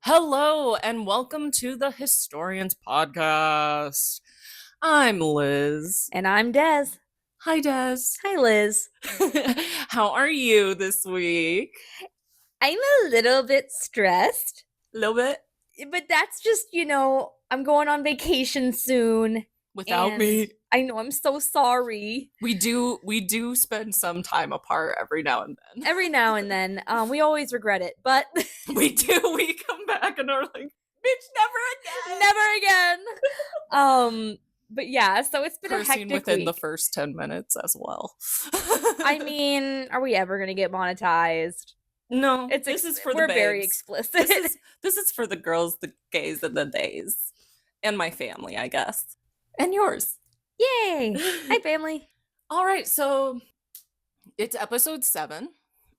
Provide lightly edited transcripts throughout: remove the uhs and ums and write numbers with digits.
Hello and welcome to the Hystorians podcast. I'm Liz. And I'm Des. Hi, Des. Hi, Liz. How are you this week? I'm a little bit stressed. A little bit? But that's just, I'm going on vacation soon. Without me. I know, I'm so sorry. We do spend some time apart every now and then. Every now and then. We always regret it, but... We do. We come back and are like, bitch, never again. Never again. But yeah, so it's been Cursing a hectic within week. the first 10 minutes as well. I mean, are we ever going to get monetized? No, this is for the babes. We're very explicit. This is for the girls, the gays, and the days. And my family, I guess. And yours. Yay! Hi, family. All right, so it's episode 7,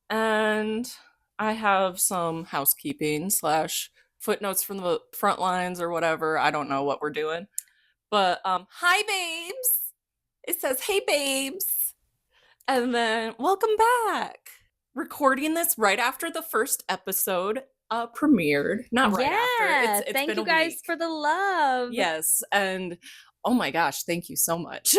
and I have some housekeeping / footnotes from the front lines or whatever. I don't know what we're doing. But, hi, babes. It says, hey, babes. And then, welcome back. Recording this right after the first episode premiered. Not right after. It's thank been you guys for the love. Yes, and oh my gosh, thank you so much.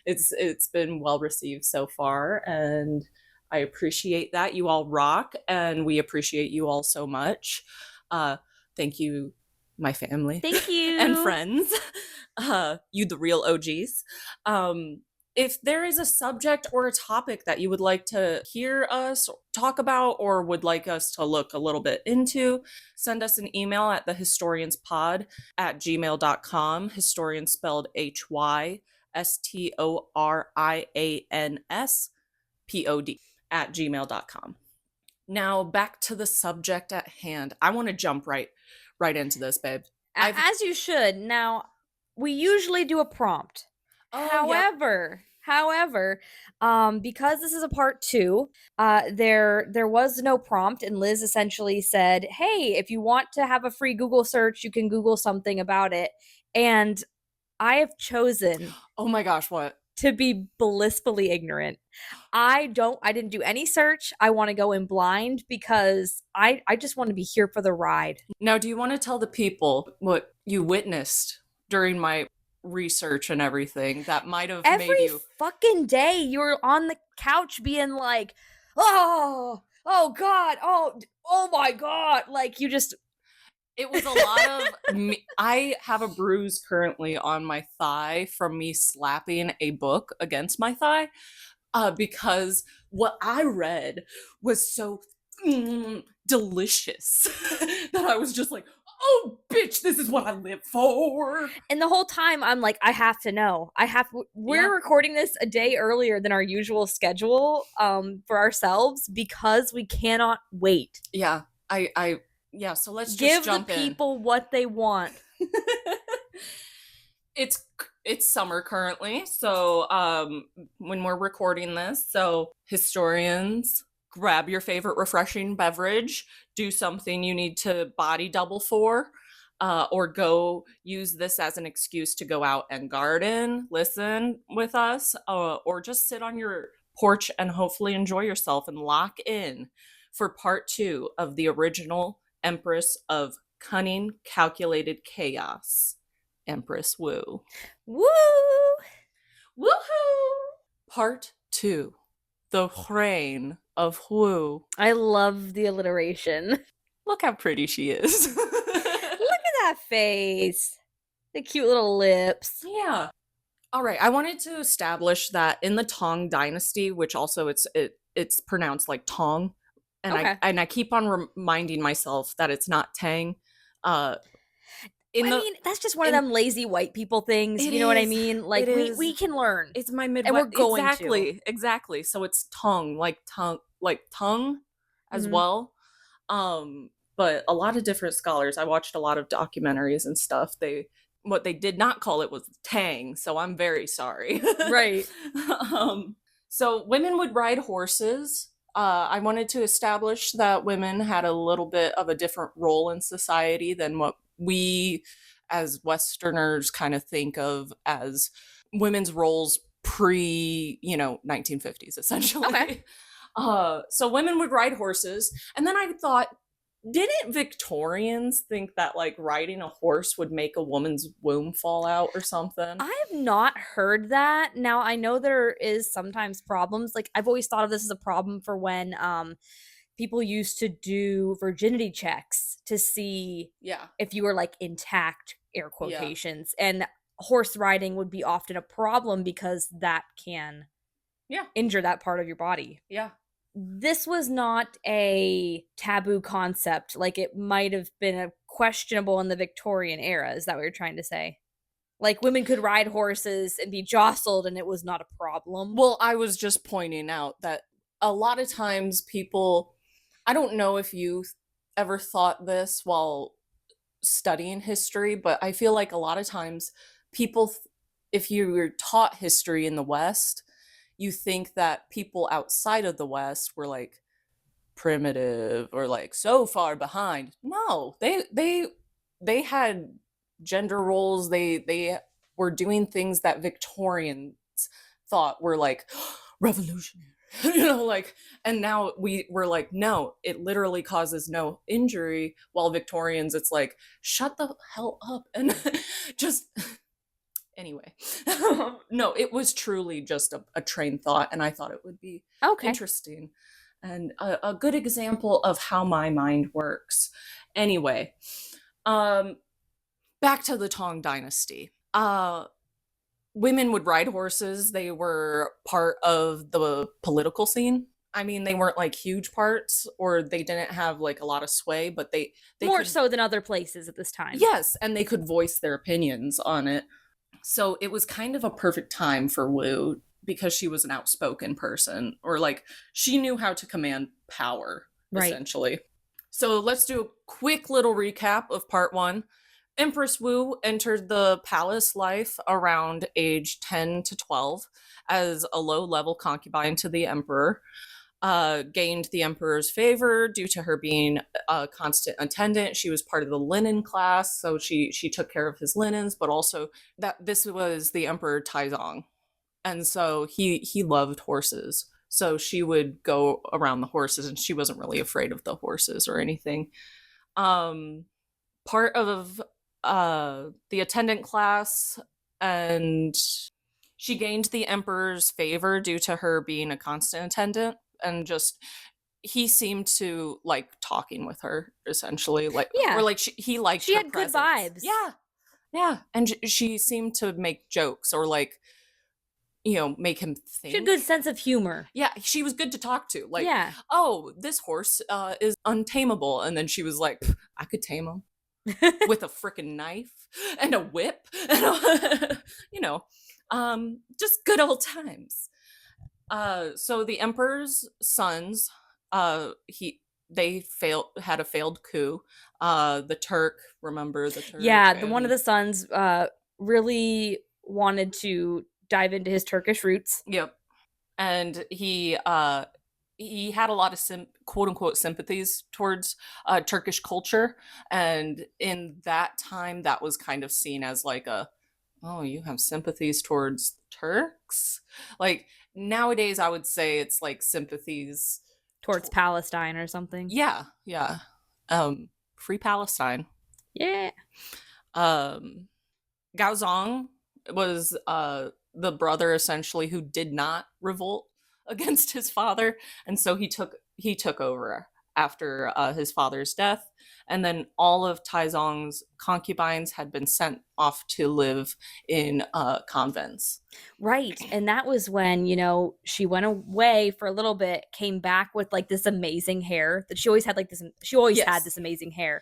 It's been well received so far, and I appreciate that. You all rock, and we appreciate you all so much. Thank you, my family. Thank you. And friends. You the real OGs. If there is a subject or a topic that you would like to hear us talk about or would like us to look a little bit into, send us an email at thehistorianspod@gmail.com. Historian spelled HYSTORIANSPOD @gmail.com. Now back to the subject at hand. I want to jump right into this, babe. As you should. Now, we usually do a prompt. However, because this is a part 2, there was no prompt, and Liz essentially said, hey, if you want to have a free Google search, you can Google something about it. And I have chosen oh my gosh, what? To be blissfully ignorant. I didn't do any search. I want to go in blind because I just want to be here for the ride. Now, do you want to tell the people what you witnessed during my research and everything that might have made you... Every fucking day you were on the couch being like, oh God, oh my God. Like, you just... It was a lot of... I have a bruise currently on my thigh from me slapping a book against my thigh because what I read was so delicious that I was just like, oh, bitch, this is what I live for. And the whole time I'm like, I have to know. We're recording this a day earlier than our usual schedule for ourselves because we cannot wait. Yeah, yeah, so let's just jump in. Give the people what they want. It's summer currently, so when we're recording this, so historians, grab your favorite refreshing beverage, do something you need to body double for, or go use this as an excuse to go out and garden, listen with us, or just sit on your porch and hopefully enjoy yourself and lock in for part 2 of the original Empress of Cunning Calculated Chaos, Empress Wu. Woo! Woohoo! Part 2, the reign of Wu. I love the alliteration. Look how pretty she is. Look at that face. The cute little lips. Yeah. All right. I wanted to establish that in the Tang dynasty, which also it's pronounced like Tong, and Okay. I keep on reminding myself that it's not Tang. I mean, that's just one of them lazy white people things. You know what I mean? Like, we can learn. It's my Midwest. And we're going to. Exactly. So it's tongue as well. but a lot of different scholars. I watched a lot of documentaries and stuff. What they did not call it was Tang, so I'm very sorry. Right. um, so women would ride horses. I wanted to establish that women had a little bit of a different role in society than what we as Westerners kind of think of as women's roles pre, 1950s, essentially. Okay. So women would ride horses. And then I thought, didn't Victorians think that like riding a horse would make a woman's womb fall out or something? I have not heard that. Now I know there is sometimes problems. Like I've always thought of this as a problem for when people used to do virginity checks to see Yeah. if you were like intact, air Yeah. quotations. And horse riding would be often a problem because that can Yeah. injure that part of your body. Yeah. This was not a taboo concept. Like it might have been a questionable in the Victorian era. Is that what you're trying to say? Like women could ride horses and be jostled and it was not a problem. Well, I was just pointing out that a lot of times people, I don't know if you ever thought this while studying history, but I feel like a lot of times people, if you were taught history in the West, you think that people outside of the West were like primitive or like so far behind. No, they had gender roles. They were doing things that Victorians thought were like revolutionary. Like, and now we're like, no, it literally causes no injury, while Victorians it's like, shut the hell up and just anyway. No, it was truly just a train thought, and I thought it would be Okay. interesting and a good example of how my mind works. Anyway, back to the Tang dynasty. Women would ride horses. They were part of the political scene. I mean, they weren't like huge parts, or they didn't have like a lot of sway, but they More could, so than other places at this time. yes, and they could voice their opinions on it. So it was kind of a perfect time for Wu because she was an outspoken person, or like she knew how to command power, Right. essentially. So let's do a quick little recap of part one. Empress Wu entered the palace life around age 10 to 12 as a low-level concubine to the emperor. Gained the emperor's favor due to her being a constant attendant. She was part of the linen class, so she took care of his linens, but also that this was the Emperor Taizong, and so he loved horses. So she would go around the horses, and she wasn't really afraid of the horses or anything. Part of the attendant class, and she gained the emperor's favor due to her being a constant attendant, and just he seemed to like talking with her, essentially, like, Yeah. or like he liked She her had good presence. vibes. Yeah, and she seemed to make jokes or like, make him think. She had a good sense of humor. Yeah, she was good to talk to. Like, Yeah. oh, this horse is untamable, and then she was like, I could tame him with a freaking knife and a whip, and just good old times. So the emperor's sons, they had a failed coup. The Turk, remember the Turk? Yeah, the one of the sons really wanted to dive into his Turkish roots. Yep, and he had a lot of quote unquote sympathies towards Turkish culture, and in that time, that was kind of seen as like oh, you have sympathies towards Turks? Like nowadays, I would say it's like sympathies towards Palestine or something. Yeah. Free Palestine. Yeah. Gaozong was the brother essentially who did not revolt against his father, and so he took over after his father's death, and then all of Taizong's concubines had been sent off to live in convents. Right, and that was when she went away for a little bit, came back with like this amazing hair that she always had. Like this, she always had this amazing hair,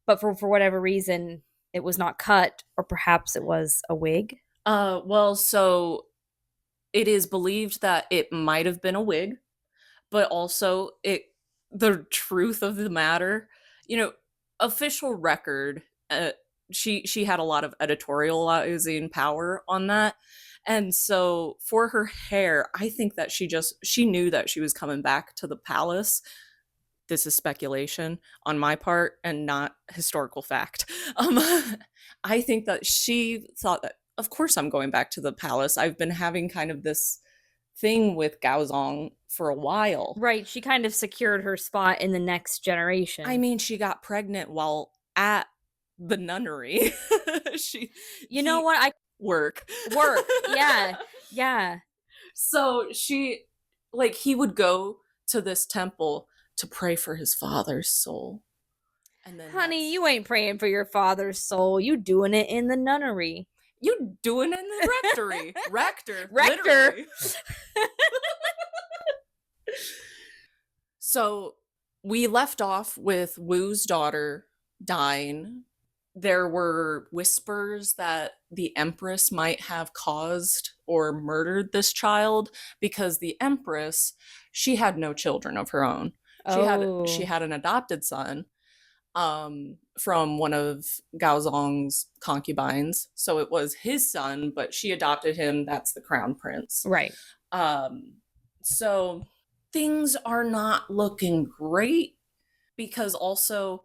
but for whatever reason, it was not cut, or perhaps it was a wig. Well, so it is believed that it might have been a wig, but also the truth of the matter you know, official record, she had a lot of editorializing power on that. And so for her hair, I think that she knew that she was coming back to the palace. This is speculation on my part and not historical fact. Um, I think that she thought that, of course, I'm going back to the palace. I've been having kind of this thing with Gaozong for a while. Right, she kind of secured her spot in the next generation. I mean, she got pregnant while at the nunnery. You know what? I work. Yeah. Yeah. So he would go to this temple to pray for his father's soul. And then Honey, you ain't praying for your father's soul. You doing it in the nunnery. You doing it in the rectory. Rector. Rector. So we left off with Wu's daughter dying. There were whispers that the Empress might have caused or murdered this child because the Empress, she had no children of her own. She had an adopted son from one of Gaozong's concubines. So it was his son, but she adopted him. That's the crown prince. Right. So things are not looking great because also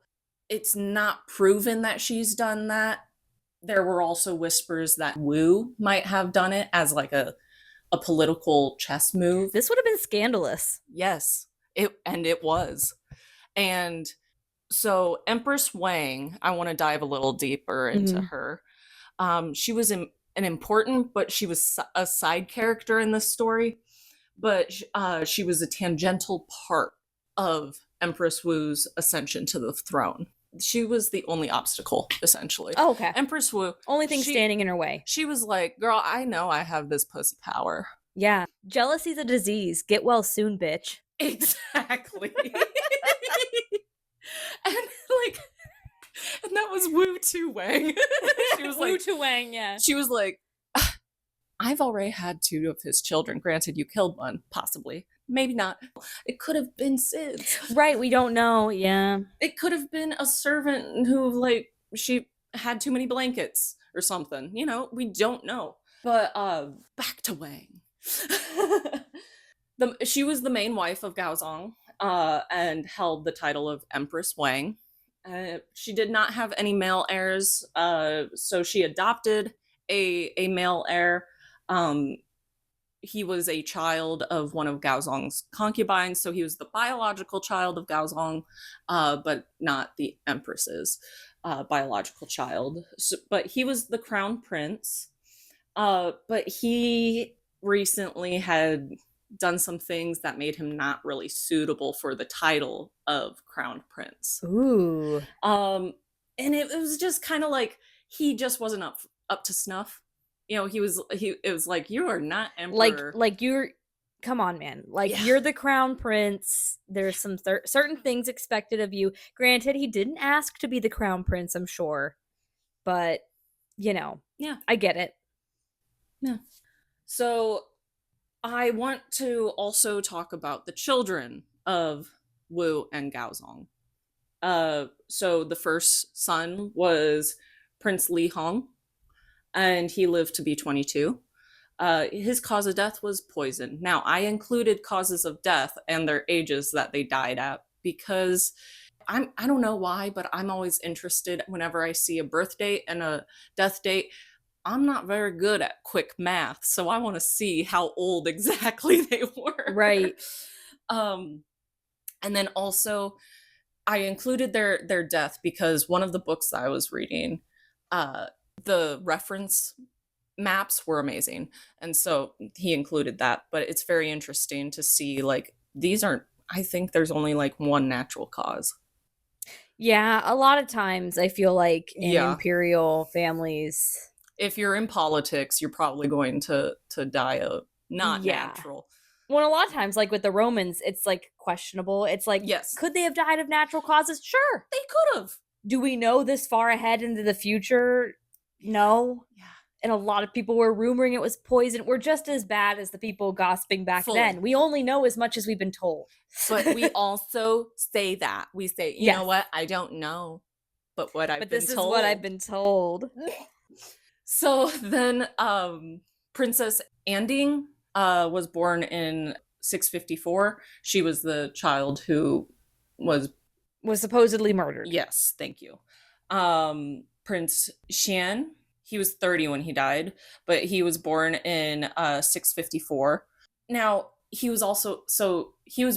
it's not proven that she's done that. There were also whispers that Wu might have done it as like a political chess move. This would have been scandalous. Yes, it was. And so Empress Wang, I want to dive a little deeper into her. She was an important, but she was a side character in this story. But she was a tangential part of Empress Wu's ascension to the throne. She was the only obstacle, essentially. Oh, okay. Empress Wu. Only thing standing in her way. She was like, girl, I know I have this pussy power. Yeah. Jealousy's a disease. Get well soon, bitch. Exactly. And that was Wu Tu Wang. She was like, Wu Tu Wang, yeah. She was like, I've already had 2 of his children. Granted, you killed one, possibly. Maybe not. It could have been Sid's. Right, we don't know, yeah. It could have been a servant who, she had too many blankets or something. We don't know. But back to Wang. She was the main wife of Gaozong and held the title of Empress Wang. She did not have any male heirs, so she adopted a male heir. He was a child of one of Gaozong's concubines, so he was the biological child of Gaozong, but not the Empress's biological child. But he was the crown prince, but he recently had done some things that made him not really suitable for the title of crown prince. Ooh. And it was just kind of like he just wasn't up to snuff. It was like, you are not emperor. Like you're, come on, man. You're the crown prince. There's some certain things expected of you. Granted, he didn't ask to be the crown prince, I'm sure. But, yeah, I get it. Yeah. So I want to also talk about the children of Wu and Gaozong. So the first son was Prince Li Hong, and he lived to be 22. His cause of death was poison. Now, I included causes of death and their ages that they died at because I don't know why, but I'm always interested whenever I see a birth date and a death date. I'm not very good at quick math, so I want to see how old exactly they were. Right. And then also, I included their death because one of the books that I was reading, the reference maps were amazing, and so he included that. But it's very interesting to see, these aren't, I think there's only one natural cause. Yeah, a lot of times I feel like in imperial families, if you're in politics, you're probably going to die a not natural. Well, a lot of times, with the Romans, it's questionable. It's yes, could they have died of natural causes? Sure, they could have. Do we know this far ahead into the future? No. Yeah. And a lot of people were rumoring it was poison. We're just as bad as the people gossiping back Fully. then. We only know as much as we've been told. But we also say that. We say, you know what? I don't know. But what I've been told. But this is what I've been told. So then Princess Anding was born in 654. She was the child who was supposedly murdered. Yes, thank you. Prince Shan, he was 30 when he died, but he was born in 654. Now, he was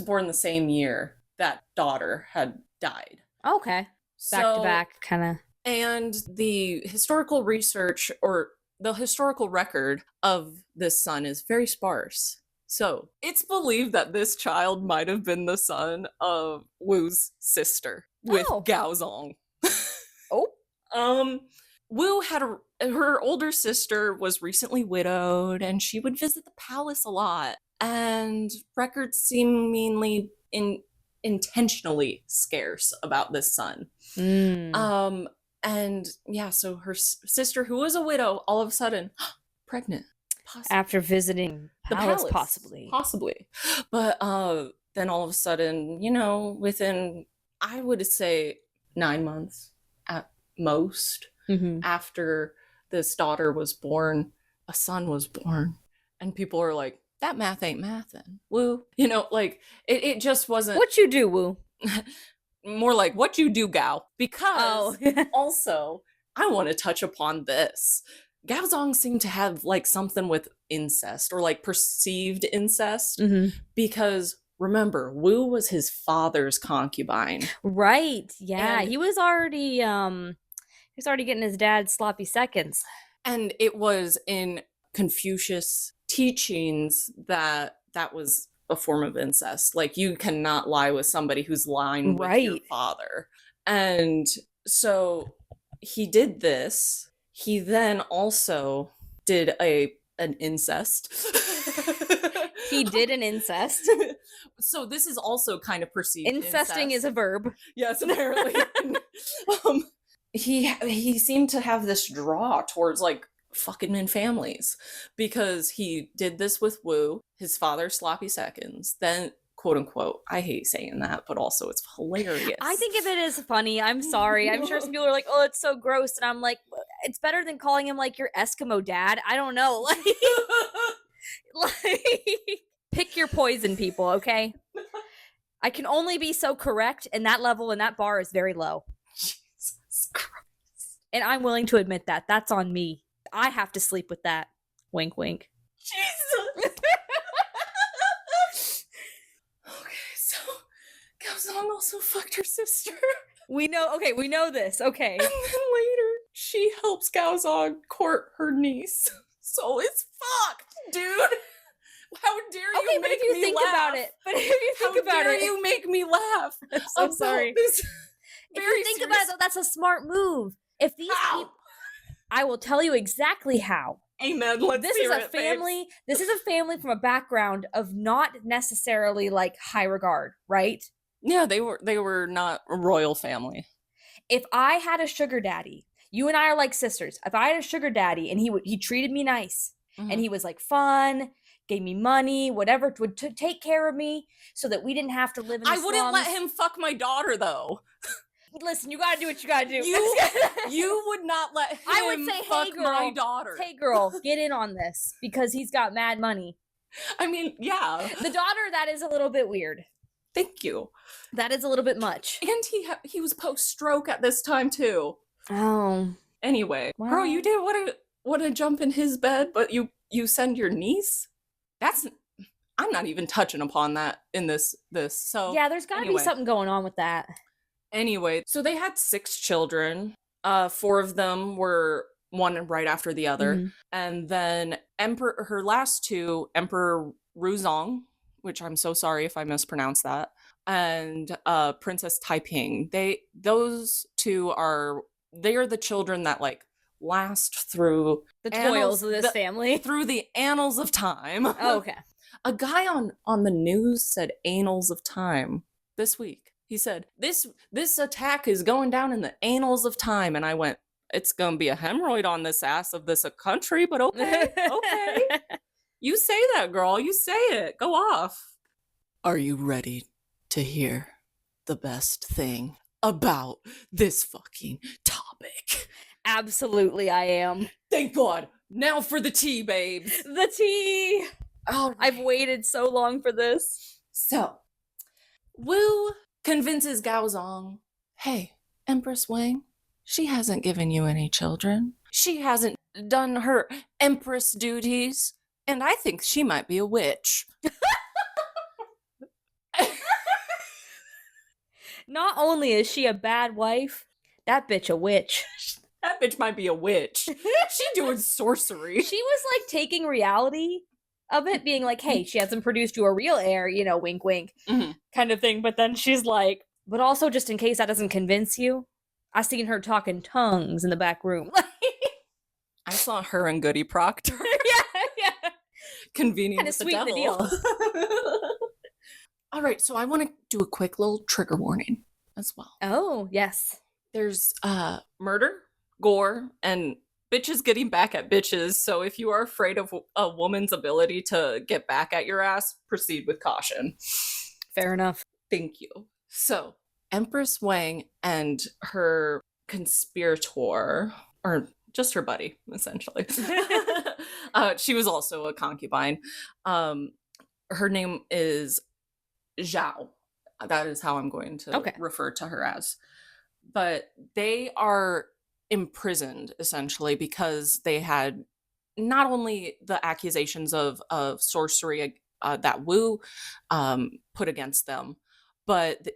born the same year that daughter had died. Okay. Back to back, kind of. And the historical research or the historical record of this son is very sparse. So it's believed that this child might have been the son of Wu's sister with Gaozong. Wu had her older sister was recently widowed, and she would visit the palace a lot. And records seemingly intentionally scarce about this son. And yeah, so her sister, who was a widow, all of a sudden pregnant. Possibly. After visiting the palace, possibly. But then all of a sudden, within, I would say 9 months at most, after this daughter was born, a son was born. And people are like, that math ain't mathin', Wu. It just wasn't. What you do, Wu? More like, what you do, Gao. Because also, I want to touch upon this. Gaozong seemed to have something with incest or perceived incest because remember, Wu was his father's concubine. Right. Yeah. And he was already getting his dad's sloppy seconds. And it was in Confucius teachings that was a form of incest. You cannot lie with somebody who's lying with your father. And so he did this. He then also did an incest. He did an incest. So this is also kind of perceived Incesting incest. is a verb. Yes, apparently. He seemed to have this draw towards fucking in families because he did this with Wu, his father's sloppy seconds, then quote unquote, I hate saying that, but also it's hilarious. I think of it as funny. I'm sorry. I'm sure some people are like, oh, it's so gross. And I'm like, it's better than calling him your Eskimo dad. I don't know. Pick your poison, people, okay? I can only be so correct, and that level and that bar is very low. Jesus Christ. And I'm willing to admit that. That's on me. I have to sleep with that. Wink, wink. Jesus. Gaozong also fucked her sister. We know this, okay. And then later, she helps Gaozong court her niece. So it's fucked, dude. How dare you make me laugh? About it. But if you think about it. How dare you make me laugh? I'm so sorry. If you think about it, though, that's a smart move. If these people... I will tell you exactly how. Amen. This is a family. This is a family from a background of not necessarily high regard, right? Yeah, they were not a royal family. If I had a sugar daddy, you and I are like sisters. If I had a sugar daddy and he treated me nice and he was fun, gave me money, whatever, would take care of me so that we didn't have to live in the slums. I wouldn't let him fuck my daughter though. Listen, you gotta do what you gotta do. You would not let him fuck my daughter. Hey girl, get in on this because he's got mad money. I mean, yeah. The daughter, that is a little bit weird. Thank you. That is a little bit much. And he was post-stroke at this time too. Oh. Anyway, wow. Girl, you didn't want to jump in his bed, but you send your niece? I'm not even touching upon that in this. So yeah, there's gotta be something going on with that. Anyway, so they had 6 children. 4 of them were one right after the other. And then her last 2, Emperor Ruzong, which I'm so sorry if I mispronounced that, and Princess Taiping. Those 2 are the children that last through the toils of this family. Through the annals of time. Oh, okay. A guy on the news said annals of time this week. He said, this attack is going down in the annals of time. And I went, it's gonna be a hemorrhoid on this ass of this a country, but okay, okay. You say that, girl. You say it. Go off. Are you ready to hear the best thing about this fucking topic? Absolutely, I am. Thank God. Now for the tea, babes. The tea. Oh, I've waited so long for this. So, Wu convinces Gaozong, hey, Empress Wang, she hasn't given you any children. She hasn't done her Empress duties, and I think she might be a witch. Not only is she a bad wife, that bitch a witch. That bitch might be a witch. She doing sorcery. She was like taking reality of it, being like, hey, she hasn't produced you a real heir, you know, wink, wink, kind of thing. But then she's like, but also just in case that doesn't convince you, I seen her talking tongues in the back room. I saw her and Goody Proctor. yeah. Convening Kinda with the sweeten the devil. deal. All right, so I want to do a quick little trigger warning as well. Oh, yes. There's murder, gore, and bitches getting back at bitches. So if you are afraid of a woman's ability to get back at your ass, proceed with caution. Fair enough. Thank you. So Empress Wang and her conspirator, or just her buddy, essentially. She was also a concubine. Her name is Zhao. That is how I'm going to refer to her as. But they are imprisoned, essentially, because they had not only the accusations of sorcery that Wu put against them, but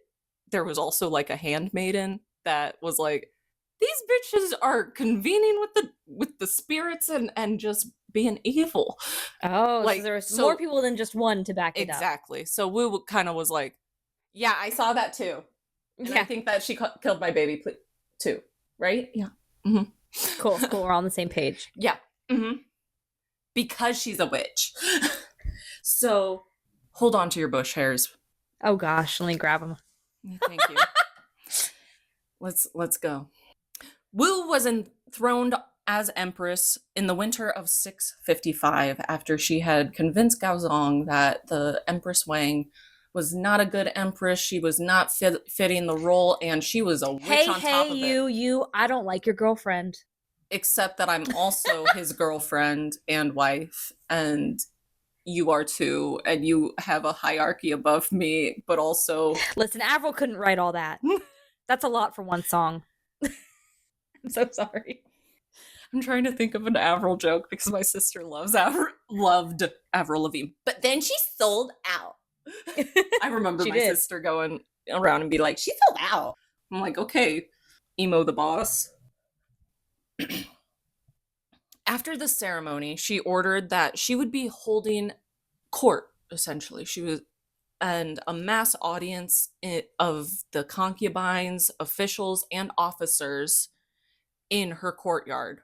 there was also like a handmaiden that was like, these bitches are convening with the spirits and just being evil. Oh, like, so there's more people than just one to back it up. Exactly. So Wu kind of was like, yeah, I saw that too. And I think that she killed my baby too. Right? Yeah. Mm-hmm. Cool. We're all on the same page. Yeah. Mm-hmm. Because she's a witch. So hold on to your bush hairs. Oh gosh, let me grab them. Thank you. Let's go. Wu was enthroned as empress in the winter of 655 after she had convinced Gaozong that the Empress Wang was not a good empress. She was not fitting the role, and she was a witch on top of it. Hey, I don't like your girlfriend. Except that I'm also his girlfriend and wife, and you are too, and you have a hierarchy above me, but also... Listen, Avril couldn't write all that. That's a lot for one song. I'm so sorry. I'm trying to think of an Avril joke because my sister loved Avril Lavigne. But then she sold out. I remember my sister going around and be like, she sold out. I'm like, okay, emo the boss. After the ceremony, she ordered that she would be holding court, essentially. And a mass audience of the concubines, officials, and officers in her courtyard.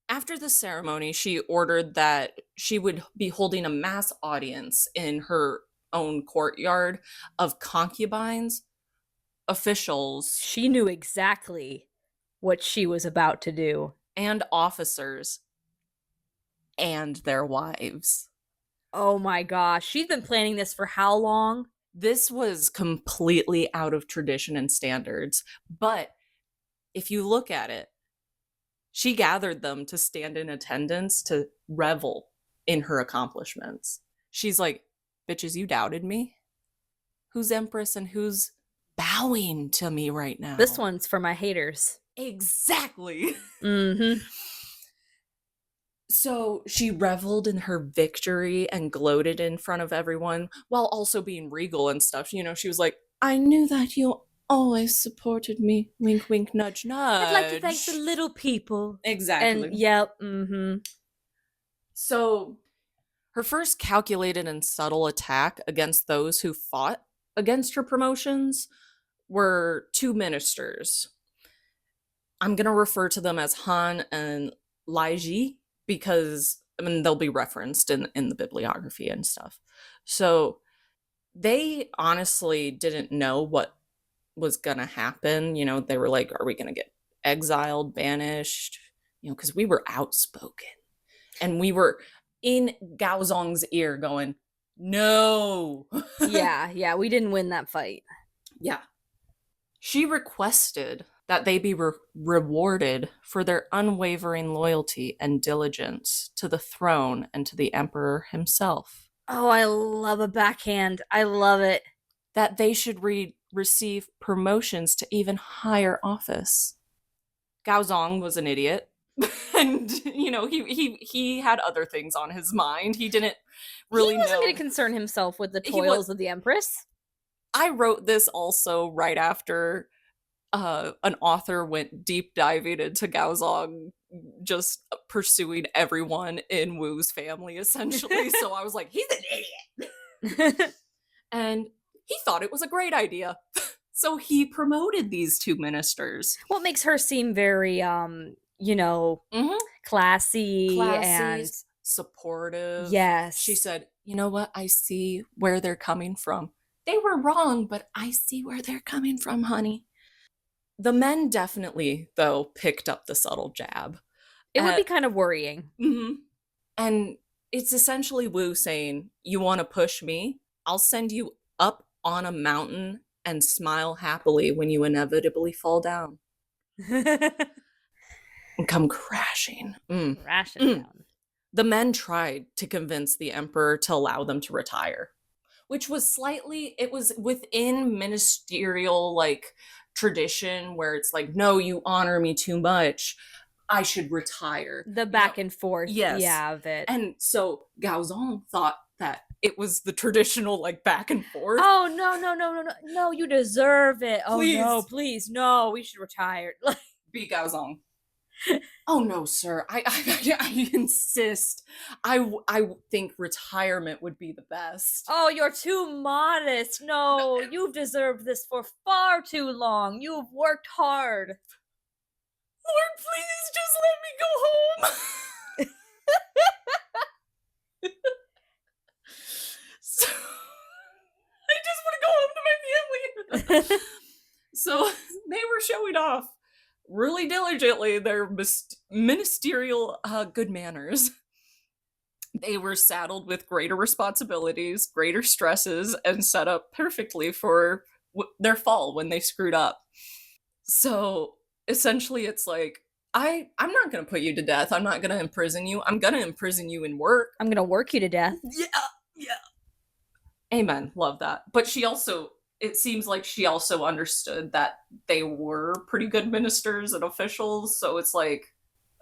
After the ceremony, she ordered that she would be holding a mass audience in her own courtyard of concubines, officials. She knew exactly what she was about to do. And officers. And their wives. Oh my gosh. She's been planning this for how long? This was completely out of tradition and standards. But if you look at it, she gathered them to stand in attendance to revel in her accomplishments. She's like, bitches, you doubted me? Who's empress and who's bowing to me right now? This one's for my haters. Exactly. Mm-hmm. So she reveled in her victory and gloated in front of everyone while also being regal and stuff. You know, she was like, I knew that you always supported me. Wink, wink, nudge, nudge. I'd like to thank the little people. Exactly. And yep, mm-hmm. So her first calculated and subtle attack against those who fought against her promotions were two ministers. I'm going to refer to them as Han and Laiji because, I mean, they'll be referenced in the bibliography and stuff. So they honestly didn't know what was going to happen. You know, they were like, are we going to get exiled, banished, because we were outspoken. And we were in Gaozong's ear going, no. Yeah, we didn't win that fight. Yeah. She requested that they be rewarded for their unwavering loyalty and diligence to the throne and to the emperor himself. Oh, I love a backhand. I love it. That they should receive promotions to even higher office. Gaozong was an idiot. And, he had other things on his mind. He didn't really know. He wasn't going to concern himself with the toils of the Empress. I wrote this also right after an author went deep diving into Gaozong just pursuing everyone in Wu's family, essentially. So I was like, he's an idiot. And he thought it was a great idea. So he promoted these two ministers. What makes her seem very, classy and supportive. Yes. She said, you know what? I see where they're coming from. They were wrong, but I see where they're coming from, honey. The men definitely, though, picked up the subtle jab. It would be kind of worrying. Mm-hmm. And it's essentially Wu saying, you want to push me? I'll send you up on a mountain and smile happily when you inevitably fall down. And come crashing. Crashing down. The men tried to convince the emperor to allow them to retire, which was it was within ministerial, tradition where it's like, no, you honor me too much. I should retire. The back and forth. Yes. Yeah, of it. And so Gaozong thought that it was the traditional, back and forth. Oh, no, you deserve it. Please. Oh, no, please, no, we should retire. Be Gaozong. Oh, no, sir. I insist. I think retirement would be the best. Oh, you're too modest. No, you've deserved this for far too long. You've worked hard. Lord, please just let me go home. So, I just want to go home to my family. So they were showing off really diligently their ministerial good manners. They were saddled with greater responsibilities, greater stresses, and set up perfectly for their fall when they screwed up. So essentially it's like, I'm not going to put you to death. I'm not going to imprison you. I'm going to imprison you in work. I'm going to work you to death. Yeah. Amen. Love that. But it seems like she also understood that they were pretty good ministers and officials. So it's like,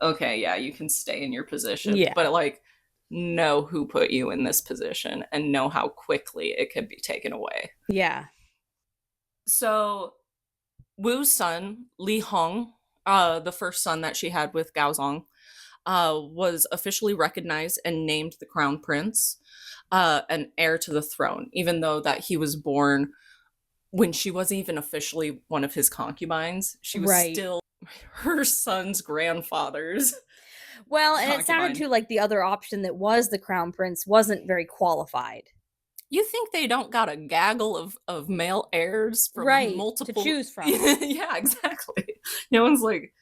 okay, yeah, you can stay in your position. Yeah. But know who put you in this position and know how quickly it could be taken away. Yeah. So Wu's son, Li Hong, the first son that she had with Gaozong, was officially recognized and named the crown prince, an heir to the throne, even though that he was born when she wasn't even officially one of his concubines. She was still her son's grandfather's. Well, and it sounded too like the other option that was the crown prince wasn't very qualified. You think they don't got a gaggle of male heirs from multiple to choose from? Yeah, exactly. No one's like,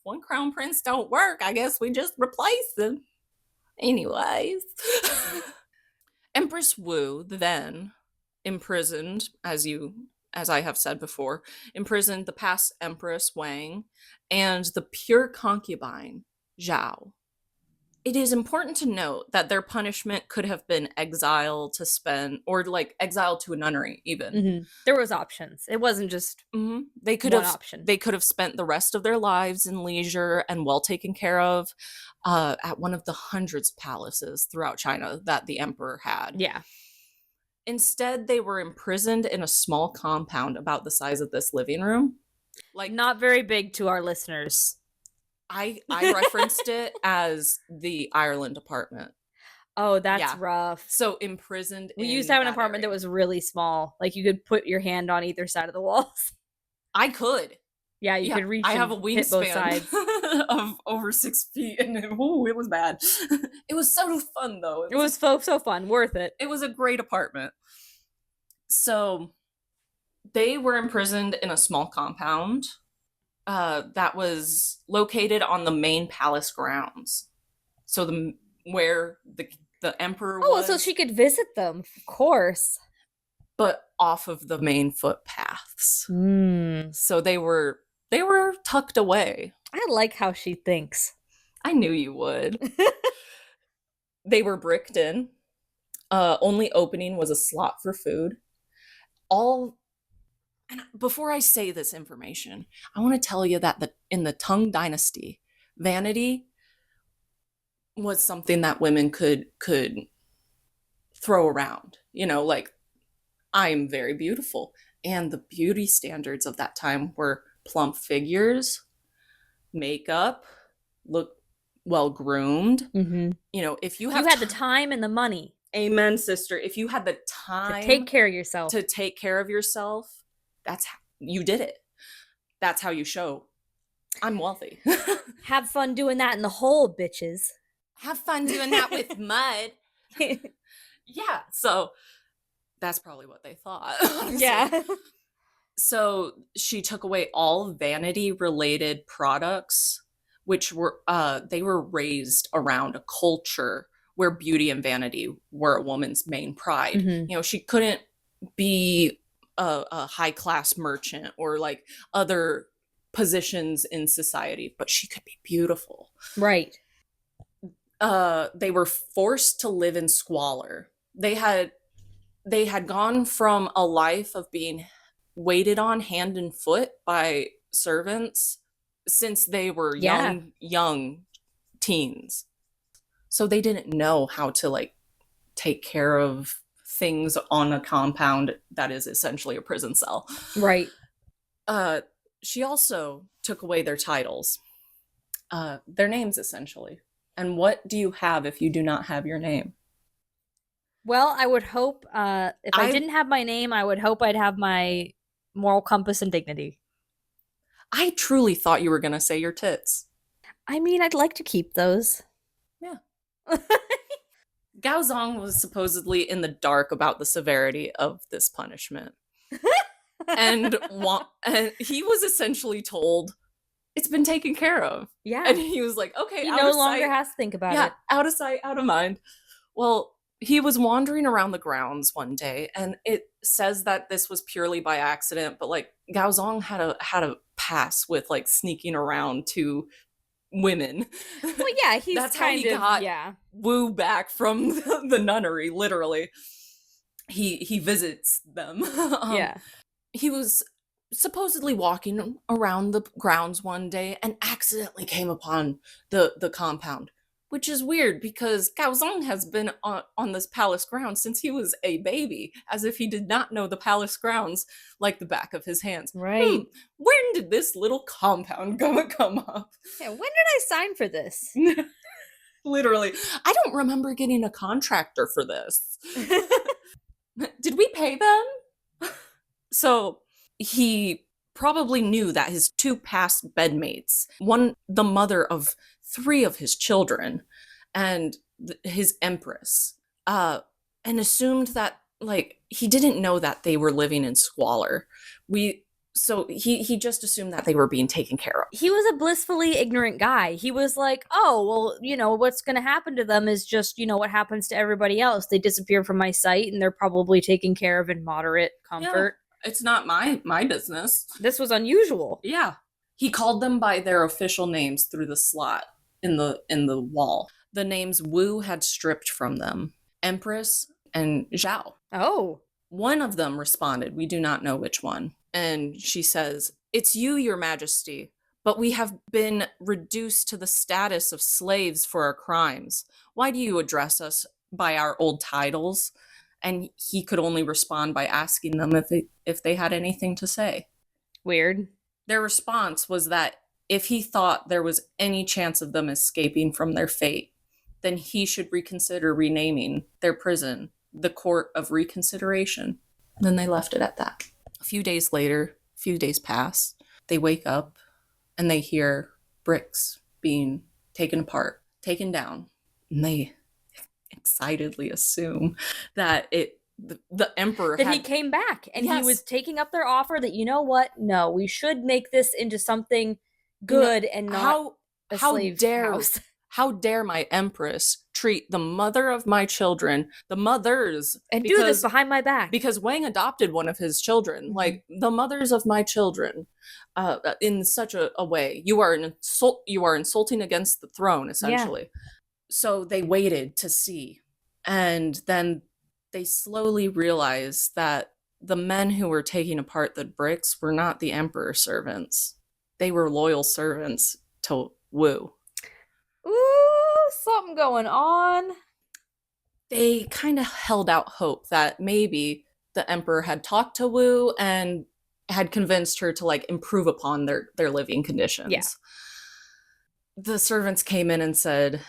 one crown prince don't work, I guess we just replace them. Anyways. Empress Wu then imprisoned, as I have said before, imprisoned the past Empress Wang and the pure concubine Zhao. It is important to note that their punishment could have been exile to spend, or exile to a nunnery even. Mm-hmm. There was options. It wasn't just they could one option. They could have spent the rest of their lives in leisure and well taken care of at one of the hundreds of palaces throughout China that the emperor had. Yeah. Instead, they were imprisoned in a small compound about the size of this living room. Not very big to our listeners. I referenced it as the Ireland apartment. Oh, that's rough. So imprisoned. We used to have an apartment that was really small. You could put your hand on either side of the walls. I could. Yeah, you could reach. I have a wingspan of over 6 feet, and it was bad. It was so fun though. It was so fun, worth it. It was a great apartment. So they were imprisoned in a small compound. that was located on the main palace grounds. So where the emperor was. So she could visit them, of course. But off of the main footpaths. Mm. So they were tucked away. I like how she thinks. I knew you would. They were bricked in. Only opening was a slot for food. And before I say this information, I want to tell you that in the Tang dynasty, vanity was something that women could throw around. You know, like, I'm very beautiful. And the beauty standards of that time were plump figures, makeup, look well groomed. Mm-hmm. You know, if you had the time and the money. Amen, sister. If you had the time to take care of yourself, that's how you did it. That's how you show I'm wealthy. Have fun doing that in the hole, bitches. Have fun doing that with mud. Yeah, so that's probably what they thought. Honestly. Yeah. So she took away all vanity related products, which were they were raised around a culture where beauty and vanity were a woman's main pride. Mm-hmm. You know, she couldn't be a high class merchant or like other positions in society, but she could be beautiful. Right. They were forced to live in squalor. They had gone from a life of being waited on hand and foot by servants since they were young teens. So they didn't know how to like take care of things on a compound that is essentially a prison cell. Right. She also took away their titles, their names essentially. And what do you have if you do not have your name? Well, I would hope if I didn't have my name, I would hope I'd have my moral compass and dignity. I truly thought you were going to say your tits. I mean, I'd like to keep those. Yeah. Gaozong was supposedly in the dark about the severity of this punishment. and he was essentially told, it's been taken care of. Yeah. And he was like, okay, he no longer has to think about it. Yeah, out of sight, out of mind. Well, he was wandering around the grounds one day, and it says that this was purely by accident, but like Gaozong had a pass with like sneaking around to women. Well, yeah, that's how he got Wu back from the nunnery. Literally, he visits them. Yeah, he was supposedly walking around the grounds one day and accidentally came upon the compound, which is weird because Gaozong has been on this palace grounds since he was a baby, as if he did not know the palace grounds like the back of his hands. Right. When did this little compound come up? Yeah, when did I sign for this? Literally. I don't remember getting a contractor for this. Did we pay them? So he probably knew that his two past bedmates, one the mother of 3 of his children, and his Empress, and assumed that like he didn't know that they were living in squalor. So he just assumed that they were being taken care of. He was a blissfully ignorant guy. He was like, oh, well, you know, what's going to happen to them is just, you know, what happens to everybody else. They disappear from my sight and they're probably taken care of in moderate comfort. Yeah, it's not my business. This was unusual. Yeah. He called them by their official names through the slot in the wall. The names Wu had stripped from them. Empress and Zhao. Oh. One of them responded, we do not know which one. And she says, it's you, your majesty, but we have been reduced to the status of slaves for our crimes. Why do you address us by our old titles? And he could only respond by asking them if they had anything to say. Weird. Their response was that if he thought there was any chance of them escaping from their fate, then he should reconsider renaming their prison the Court of Reconsideration. And then they left it at that. A few days later, a few days pass, they wake up and they hear bricks being taken apart, taken down, and they excitedly assume that the emperor that he came back and Yes. he was taking up their offer that, you know what? No, we should make this into something good and not a slave house. How dare my empress treat the mother of my children, the mothers, And do this behind my back. Because Wang adopted one of his children, like the mothers of my children, in such a way. You are insulting against the throne, essentially. Yeah. So they waited to see. And then they slowly realized that the men who were taking apart the bricks were not the emperor's servants. They were loyal servants to Wu. Ooh, something going on. They kind of held out hope that maybe the emperor had talked to Wu and had convinced her to like improve upon their living conditions. Yeah. The servants came in and said,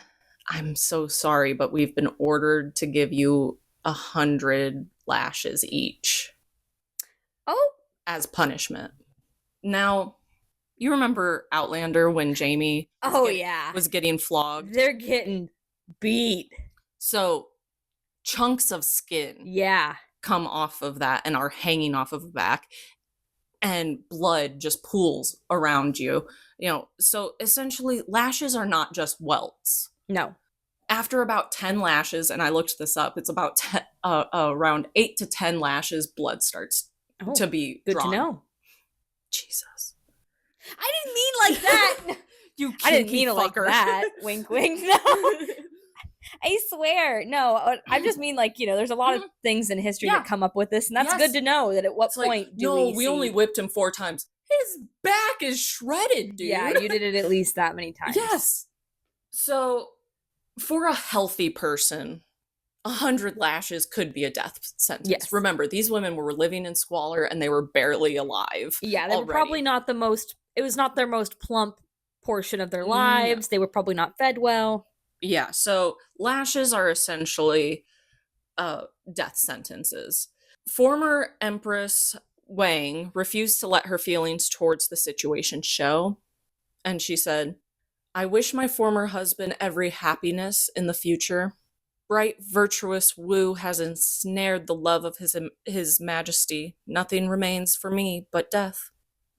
"I'm so sorry, but we've been ordered to give you 100 lashes each." Oh. As punishment. Now, you remember Outlander when Jamie was getting flogged? They're getting beat. So chunks of skin come off of that and are hanging off of the back, and blood just pools around you. You know, so essentially lashes are not just welts. No. After about 10 lashes, and I looked this up, it's about around 8 to 10 lashes, blood starts to be good drawn. To know. Jesus. I didn't mean like that. I didn't mean it like that. Wink, wink. No. I swear. No, I just mean like, you know, there's a lot of things in history that come up with this, and that's good to know that at what point we only whipped him 4 times. His back is shredded, dude. Yeah, you did it at least that many times. Yes. So for a healthy person, 100 lashes could be a death sentence. Yes. Remember, these women were living in squalor and they were barely alive. Yeah, they were probably not it was not their most plump portion of their lives. They were probably not fed well. Yeah, so lashes are essentially death sentences. Former Empress Wang refused to let her feelings towards the situation show, and she said, "I wish my former husband every happiness in the future. Bright, virtuous Wu has ensnared the love of his majesty. Nothing remains for me but death.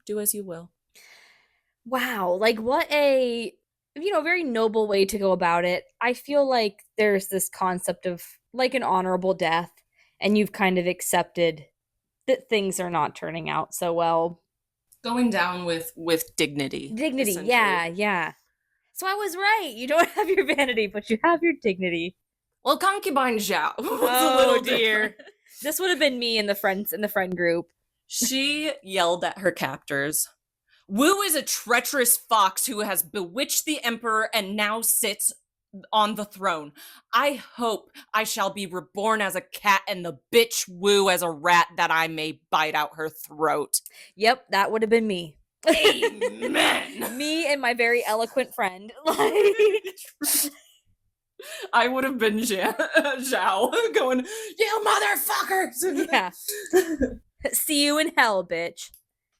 Do as you will." Wow, like what a, you know, very noble way to go about it. I feel like there's this concept of like an honorable death, and you've kind of accepted that things are not turning out so well. Going down with dignity. Dignity, yeah. So I was right. You don't have your vanity, but you have your dignity. Well, concubine Zhao. Oh dear. This would have been me in the friend group. She yelled at her captors, "Wu is a treacherous fox who has bewitched the emperor and now sits on the throne. I hope I shall be reborn as a cat and the bitch Wu as a rat, that I may bite out her throat." Yep, that would have been me. Amen. Me and my very eloquent friend. I would have been Zhao going, "You motherfuckers!" Yeah. See you in hell, bitch.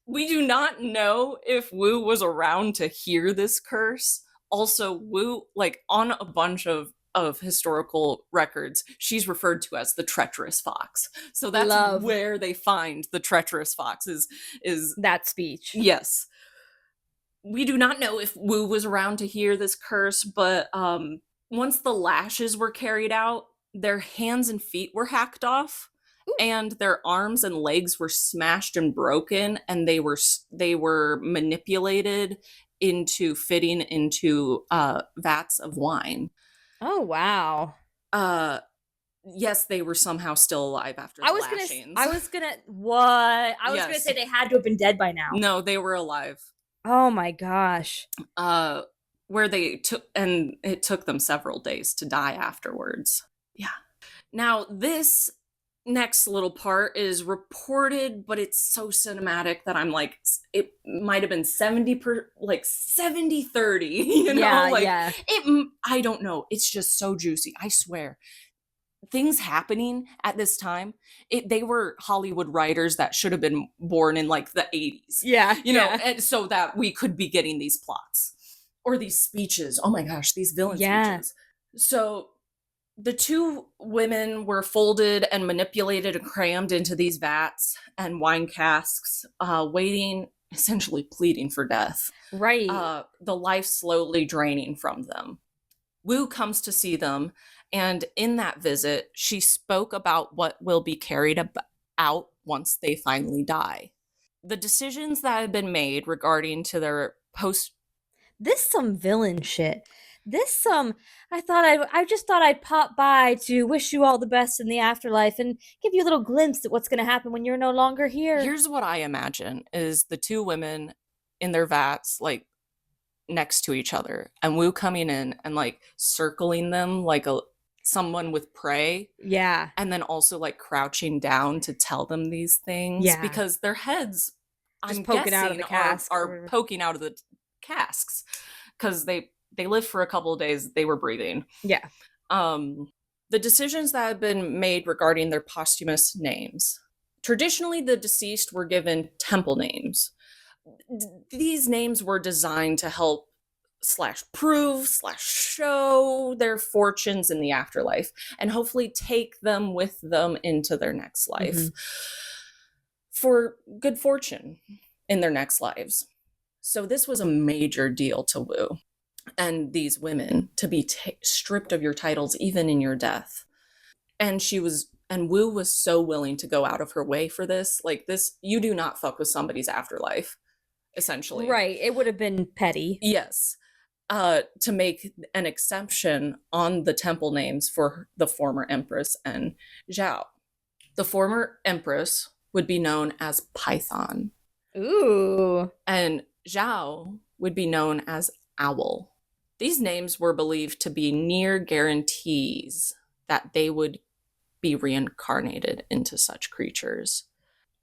We do not know if Wu was around to hear this curse. Also, Wu, like on a bunch of historical records, she's referred to as the treacherous fox. So that's where they find the treacherous fox is that speech. Yes. We do not know if Wu was around to hear this curse, but once the lashes were carried out, their hands and feet were hacked off. Ooh. And their arms and legs were smashed and broken, and they were manipulated into fitting into vats of wine. Oh wow. Yes, they were somehow still alive after the lashings. I was gonna say they had to have been dead by now. No, they were alive. Oh my gosh. Where they it took them several days to die afterwards. Yeah. Now, this next little part is reported, but it's so cinematic that I'm like, it might have been 70-30, you know? Yeah. I don't know. It's just so juicy. I swear. Things happening at this time, they were Hollywood writers that should have been born in like the 80s. Yeah. You know, and so that we could be getting these plots or these speeches. Oh my gosh, these villain speeches. So The two women were folded and manipulated and crammed into these vats and wine casks, waiting, essentially pleading for death. Right. The life slowly draining from them. Wu comes to see them, and in that visit, she spoke about what will be carried out once they finally die. The decisions that had been made regarding to their post. This some villain shit. This some I just thought I'd pop by to wish you all the best in the afterlife and give you a little glimpse at what's going to happen when you're no longer here. Here's what I imagine is the two women in their vats, like next to each other, and Wu coming in and like circling them like someone with prey. Yeah. And then also like crouching down to tell them these things. Yeah. Because their heads, just I'm poking out of the cask are poking out of the casks. Because they lived for a couple of days, they were breathing. Yeah. The decisions that have been made regarding their posthumous names. Traditionally, the deceased were given temple names. These names were designed to help /prove/show their fortunes in the afterlife and hopefully take them with them into their next life for good fortune in their next lives. So this was a major deal to Wu and these women, to be stripped of your titles even in your death. And Wu was so willing to go out of her way for this. Like, this, you do not fuck with somebody's afterlife, essentially. Right. It would have been petty. Yes. To make an exception on the temple names for the former Empress and Zhao. The former Empress would be known as Python. Ooh. And Zhao would be known as Owl. These names were believed to be near guarantees that they would be reincarnated into such creatures.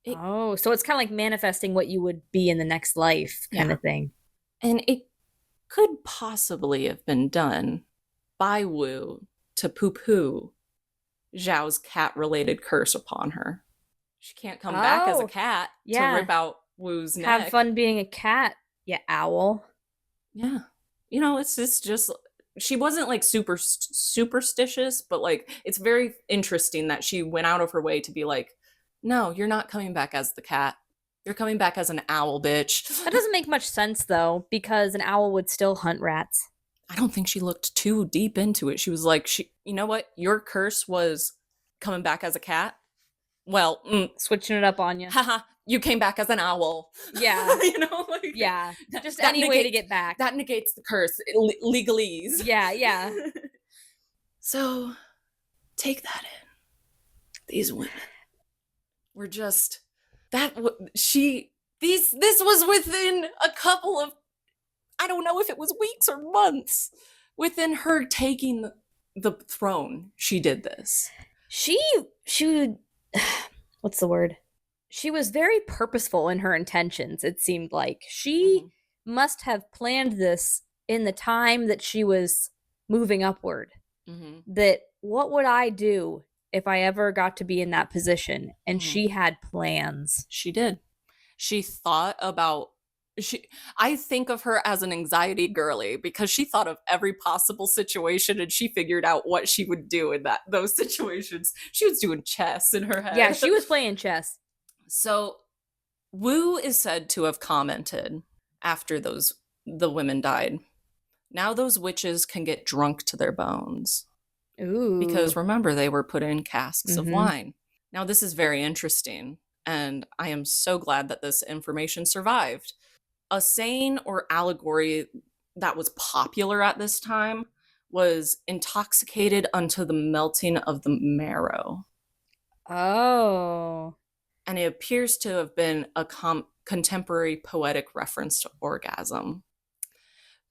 So it's kind of like manifesting what you would be in the next life kind of thing. And it could possibly have been done by Wu to poo-poo Zhao's cat-related curse upon her. She can't come back as a cat to rip out Wu's neck. Have fun being a cat, you owl. Yeah. You know, it's just, she wasn't like super superstitious, but like, it's very interesting that she went out of her way to be like, no, you're not coming back as the cat. You're coming back as an owl, bitch. That doesn't make much sense, though, because an owl would still hunt rats. I don't think she looked too deep into it. She was like, you know what? Your curse was coming back as a cat. Well, switching it up on you. Haha, you came back as an owl. Yeah. You know, like, yeah. Just any way to get back. That negates the curse. Legalese. Yeah, yeah. So, take that in. These women were just this was within a couple of, I don't know if it was weeks or months, within her taking the throne. She did this. She what's the word? She was very purposeful in her intentions, it seemed like. She must have planned this in the time that she was moving upward. That what would I do if I ever got to be in that position? And she had plans. She did. She thought about, I think of her as an anxiety girly because she thought of every possible situation and she figured out what she would do in those situations. She was doing chess in her head. Yeah, she was playing chess. So Wu is said to have commented after the women died, now those witches can get drunk to their bones. Ooh. Because remember, they were put in casks of wine. Now, this is very interesting, and I am so glad that this information survived. A saying or allegory that was popular at this time was intoxicated unto the melting of the marrow. Oh. And it appears to have been a contemporary poetic reference to orgasm.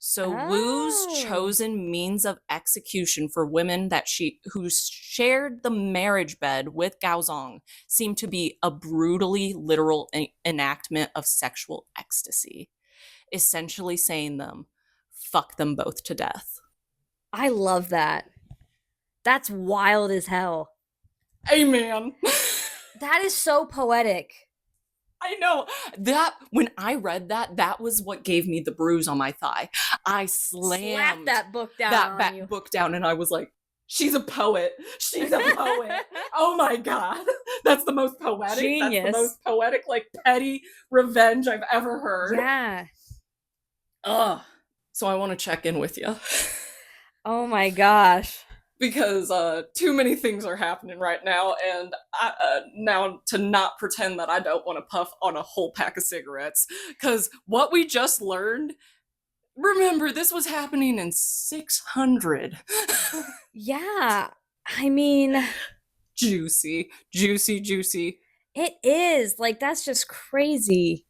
So Wu's chosen means of execution for women who shared the marriage bed with Gaozong seemed to be a brutally literal enactment of sexual ecstasy, essentially saying fuck them both to death. I love that. That's wild as hell. Amen. That is so poetic. I know that when I read that was what gave me the bruise on my thigh. I slapped that book down book down, and I was like, She's a poet. She's a poet. Oh my god. That's the most poetic. Genius. That's the most poetic, like, petty revenge I've ever heard. Yeah. Ugh. So I want to check in with you. Oh my gosh. Because too many things are happening right now, and now to not pretend that I don't want to puff on a whole pack of cigarettes. Because what we just learned, remember, this was happening in 600. Yeah. I mean, Juicy, juicy, juicy. it is. Like, that's just crazy.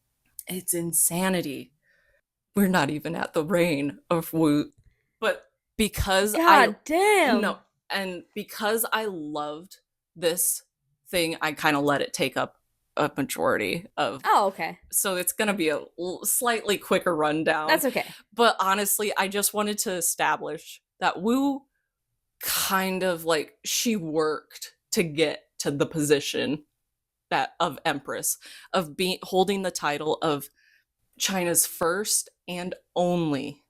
It's insanity. We're not even at the reign of Wu. But because God damn. No, and because I loved this thing, I kind of let it take up a majority of. Oh, okay. So it's going to be a slightly quicker rundown. That's okay. But honestly, I just wanted to establish that Wu kind of, like, she worked to get to the position that of Empress, of being holding the title of China's first and only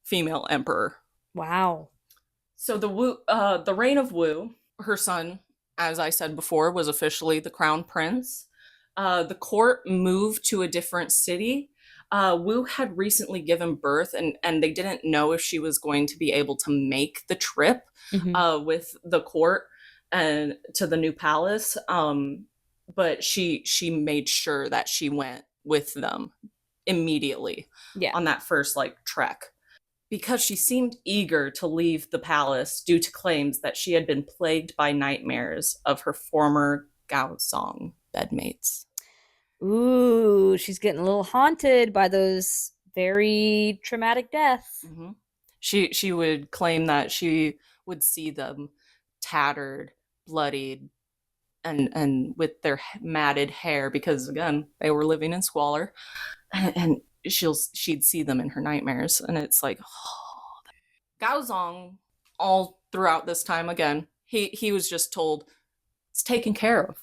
female emperor. Wow. So the reign of Wu, her son, as I said before, was officially the crown prince. The court moved to a different city. Wu had recently given birth, and they didn't know if she was going to be able to make the trip with the court and to the new palace. But she made sure that she went with them immediately on that first, like, trek, because she seemed eager to leave the palace due to claims that she had been plagued by nightmares of her former Gaozong bedmates. Ooh, she's getting a little haunted by those very traumatic deaths. Mm-hmm. She would claim that she would see them tattered, bloodied, and with their matted hair, because again, they were living in squalor, and she'd see them in her nightmares, and it's like, oh. Gaozong, all throughout this time, again, he was just told it's taken care of.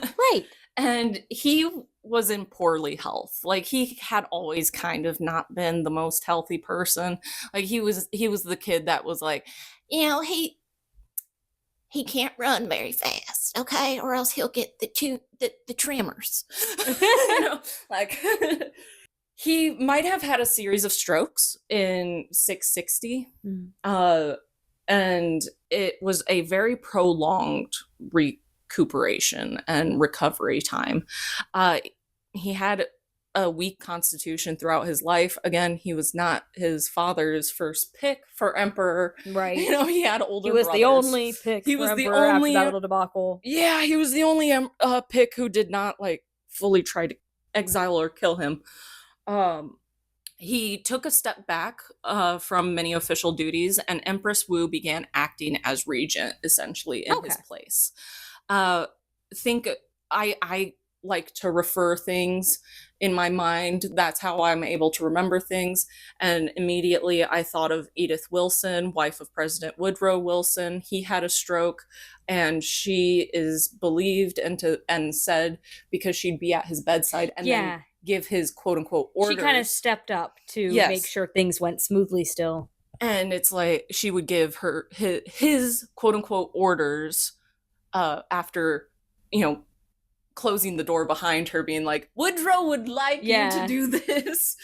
Right. And he was in poorly health. Like, he had always kind of not been the most healthy person. Like, he was the kid that was like, he can't run very fast, okay? Or else he'll get the tremors. Like, he might have had a series of strokes in 660. And it was a very prolonged recuperation and recovery time. He had a weak constitution throughout his life. Again, he was not his father's first pick for emperor. Right. He had older brothers. The only pick he for was emperor the only after that little debacle. Yeah, he was the only pick who did not, like, fully try to exile or kill him. He took a step back from many official duties, and Empress Wu began acting as regent, essentially, in his place. I like to refer things in my mind. That's how I'm able to remember things. And immediately I thought of Edith Wilson, wife of President Woodrow Wilson. He had a stroke, and she is believed and said, because she'd be at his bedside and then give his quote unquote orders. She kind of stepped up to make sure things went smoothly still. And it's like she would give her his quote unquote orders after, closing the door behind her, being like, Woodrow would like you to do this.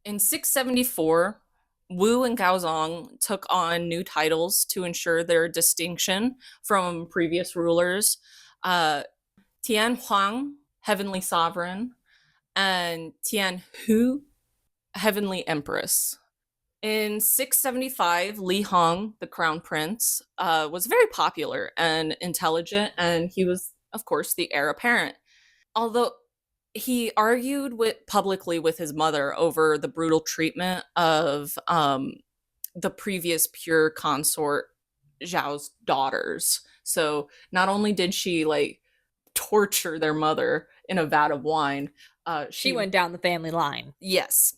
In 674, Wu and Gaozong took on new titles to ensure their distinction from previous rulers. Tian Huang, Heavenly Sovereign, and Tian Hu, Heavenly Empress. In 675, Li Hong, the crown prince, was very popular and intelligent, and he was, of course, the heir apparent. Although he argued publicly with his mother over the brutal treatment of the previous pure consort Zhao's daughters. So not only did she, like, torture their mother in a vat of wine, she went down the family line. Yes.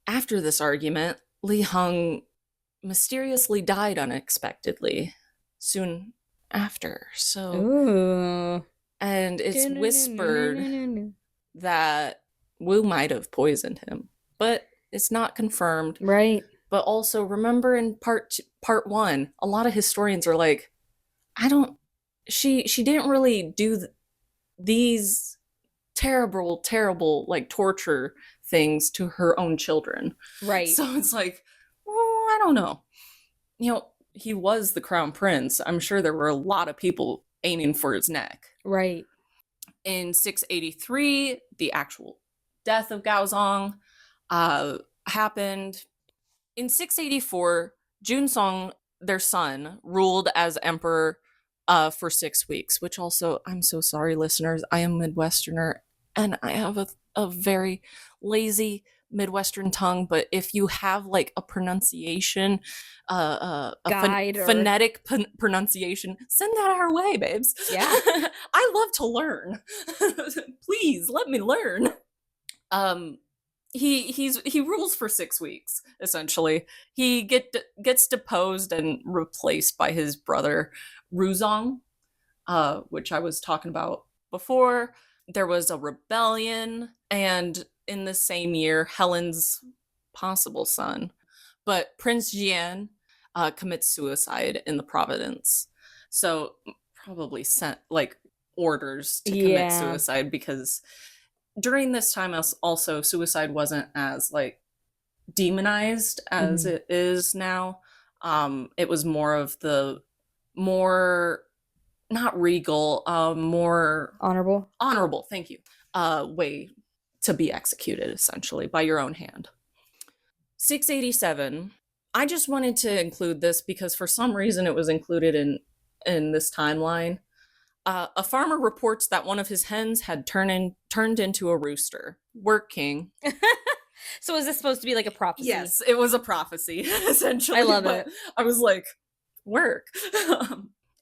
After this argument, Li Hong mysteriously died unexpectedly soon after. So, ooh. And it's whispered that Wu might have poisoned him, but it's not confirmed. Right. But also remember in part one, a lot of historians are like, I don't. She didn't really do these terrible, terrible like torture things to her own children. Right. So it's like, well, I don't know. He was the crown prince. I'm sure there were a lot of people aiming for his neck. Right. In 683, the actual death of Gaozong happened. In 684, Junsong, their son, ruled as emperor for 6 weeks, which also, I'm so sorry, listeners. I am Midwesterner and I have a very lazy Midwestern tongue, but if you have like a pronunciation, phonetic pronunciation, send that our way, babes. Yeah. I love to learn. Please let me learn. He rules for 6 weeks, essentially. He gets deposed and replaced by his brother Ruzong, which I was talking about before. There was a rebellion, and in the same year, Helen's possible son, but Prince Jian commits suicide in the province. So probably sent like orders to commit suicide, because during this time also suicide wasn't as like demonized as it is now. It was more of the more not regal, more honorable, thank you, way to be executed, essentially by your own hand. 687, I just wanted to include this because for some reason it was included in this timeline. A farmer reports that one of his hens had turned into a rooster. Work, king. So is this supposed to be like a prophecy? Yes, it was a prophecy, essentially. I love it. I was like, work.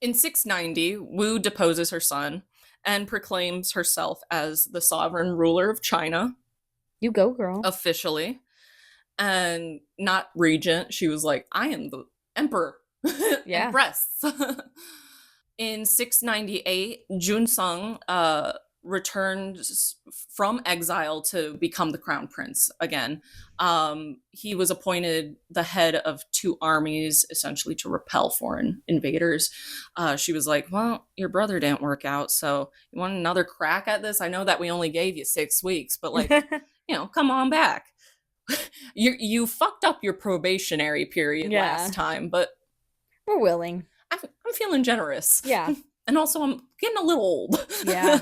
In 690, Wu deposes her son and proclaims herself as the sovereign ruler of China. You go, girl. Officially. And not regent. She was like, I am the emperor. Yeah. Empress. In 698, Junsong returned from exile to become the crown prince again. He was appointed the head of 2 armies, essentially to repel foreign invaders. She was like, well, your brother didn't work out, so you want another crack at this? I know that we only gave you 6 weeks, but like, come on back. You fucked up your probationary period last time, but we're willing. I'm feeling generous. Yeah. And also I'm getting a little old. Yeah.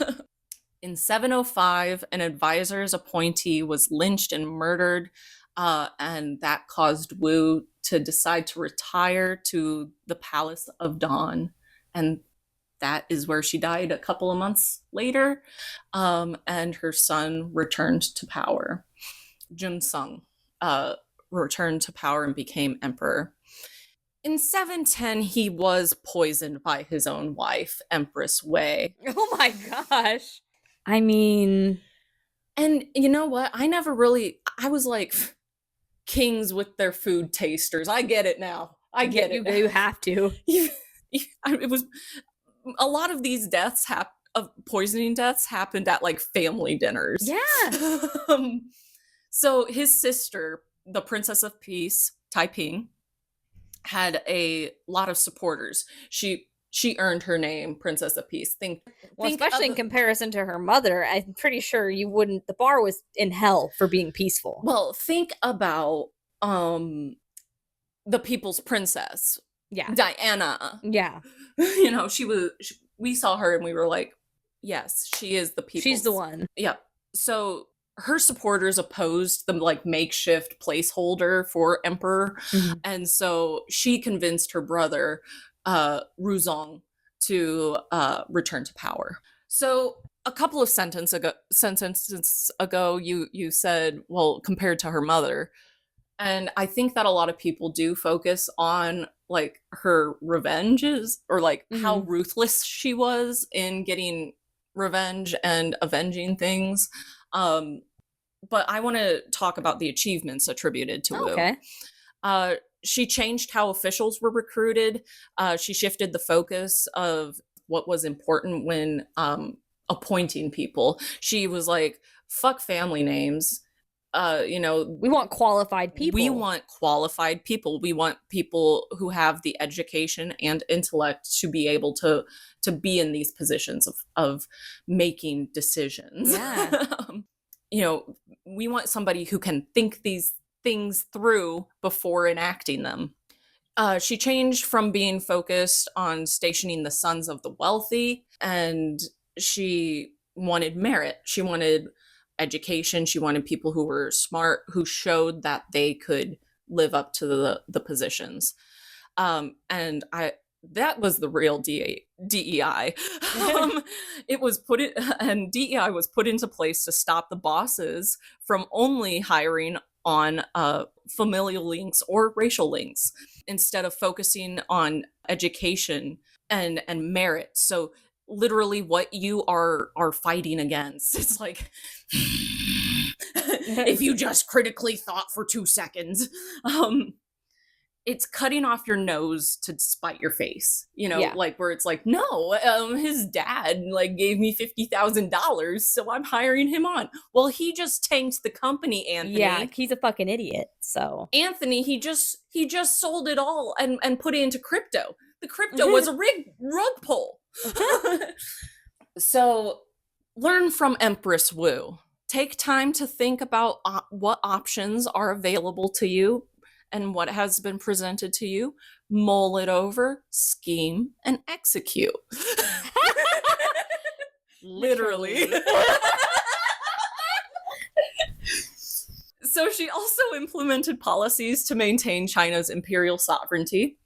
In 705, an advisor's appointee was lynched and murdered, and that caused Wu to decide to retire to the Palace of Dawn. And that is where she died a couple of months later, and her son returned to power. Junsong returned to power and became emperor. In 710, he was poisoned by his own wife, Empress Wei. Oh my gosh. I mean... And you know what? I was like, kings with their food tasters. I get it now. I get it. You have to. It was... A lot of these deaths of poisoning deaths happened at like family dinners. Yeah. So his sister, the Princess of Peace, Taiping, had a lot of supporters. She earned her name, Princess of Peace. Especially in comparison to her mother, I'm pretty sure the bar was in hell for being peaceful. Well, think about the People's Princess. Yeah. Diana. Yeah. We saw her and we were like, yes, she is the people's. She's the one. Yeah. So her supporters opposed the like makeshift placeholder for emperor. Mm-hmm. And so she convinced her brother, Ruzong, to return to power. So a couple of sentences ago, you said, well, compared to her mother. And I think that a lot of people do focus on like her revenges or like how ruthless she was in getting revenge and avenging things. But I want to talk about the achievements attributed to Wu. Okay. She changed how officials were recruited. She shifted the focus of what was important when appointing people. She was like, fuck family names. We want qualified people. We want qualified people. We want people who have the education and intellect to be able to be in these positions of making decisions. Yeah. We want somebody who can think these things through before enacting them. She changed from being focused on stationing the sons of the wealthy, and she wanted merit. She wanted education. She wanted people who were smart, who showed that they could live up to the positions. And that was the real DEI. It was and DEI was put into place to stop the bosses from only hiring on familial links or racial links, instead of focusing on education and merit. So literally what you are fighting against. It's like, if you just critically thought for 2 seconds, it's cutting off your nose to spite your face, Yeah. like where it's like, no, his dad like gave me $50,000, so I'm hiring him on. Well, he just tanked the company, Anthony. Yeah, he's a fucking idiot. So Anthony, he just sold it all and put it into crypto. The crypto was a rug pull. So learn from Empress Wu. Take time to think about what options are available to you and what has been presented to you. Mull it over, scheme, and execute. Literally. So she also implemented policies to maintain China's imperial sovereignty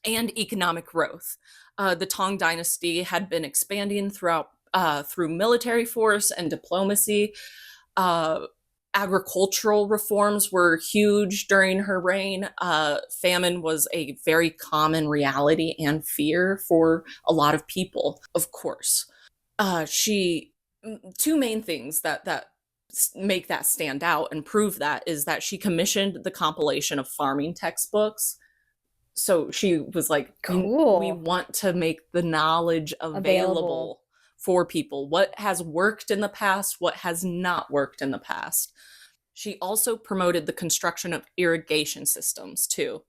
and economic growth. The Tang dynasty had been expanding through military force and diplomacy. Agricultural reforms were huge during her reign. Famine was a very common reality and fear for a lot of people, of course. Two main things that make that stand out and prove that is that she commissioned the compilation of farming textbooks. So she was like, cool. We want to make the knowledge available for people. What has worked in the past, what has not worked in the past. She also promoted the construction of irrigation systems too.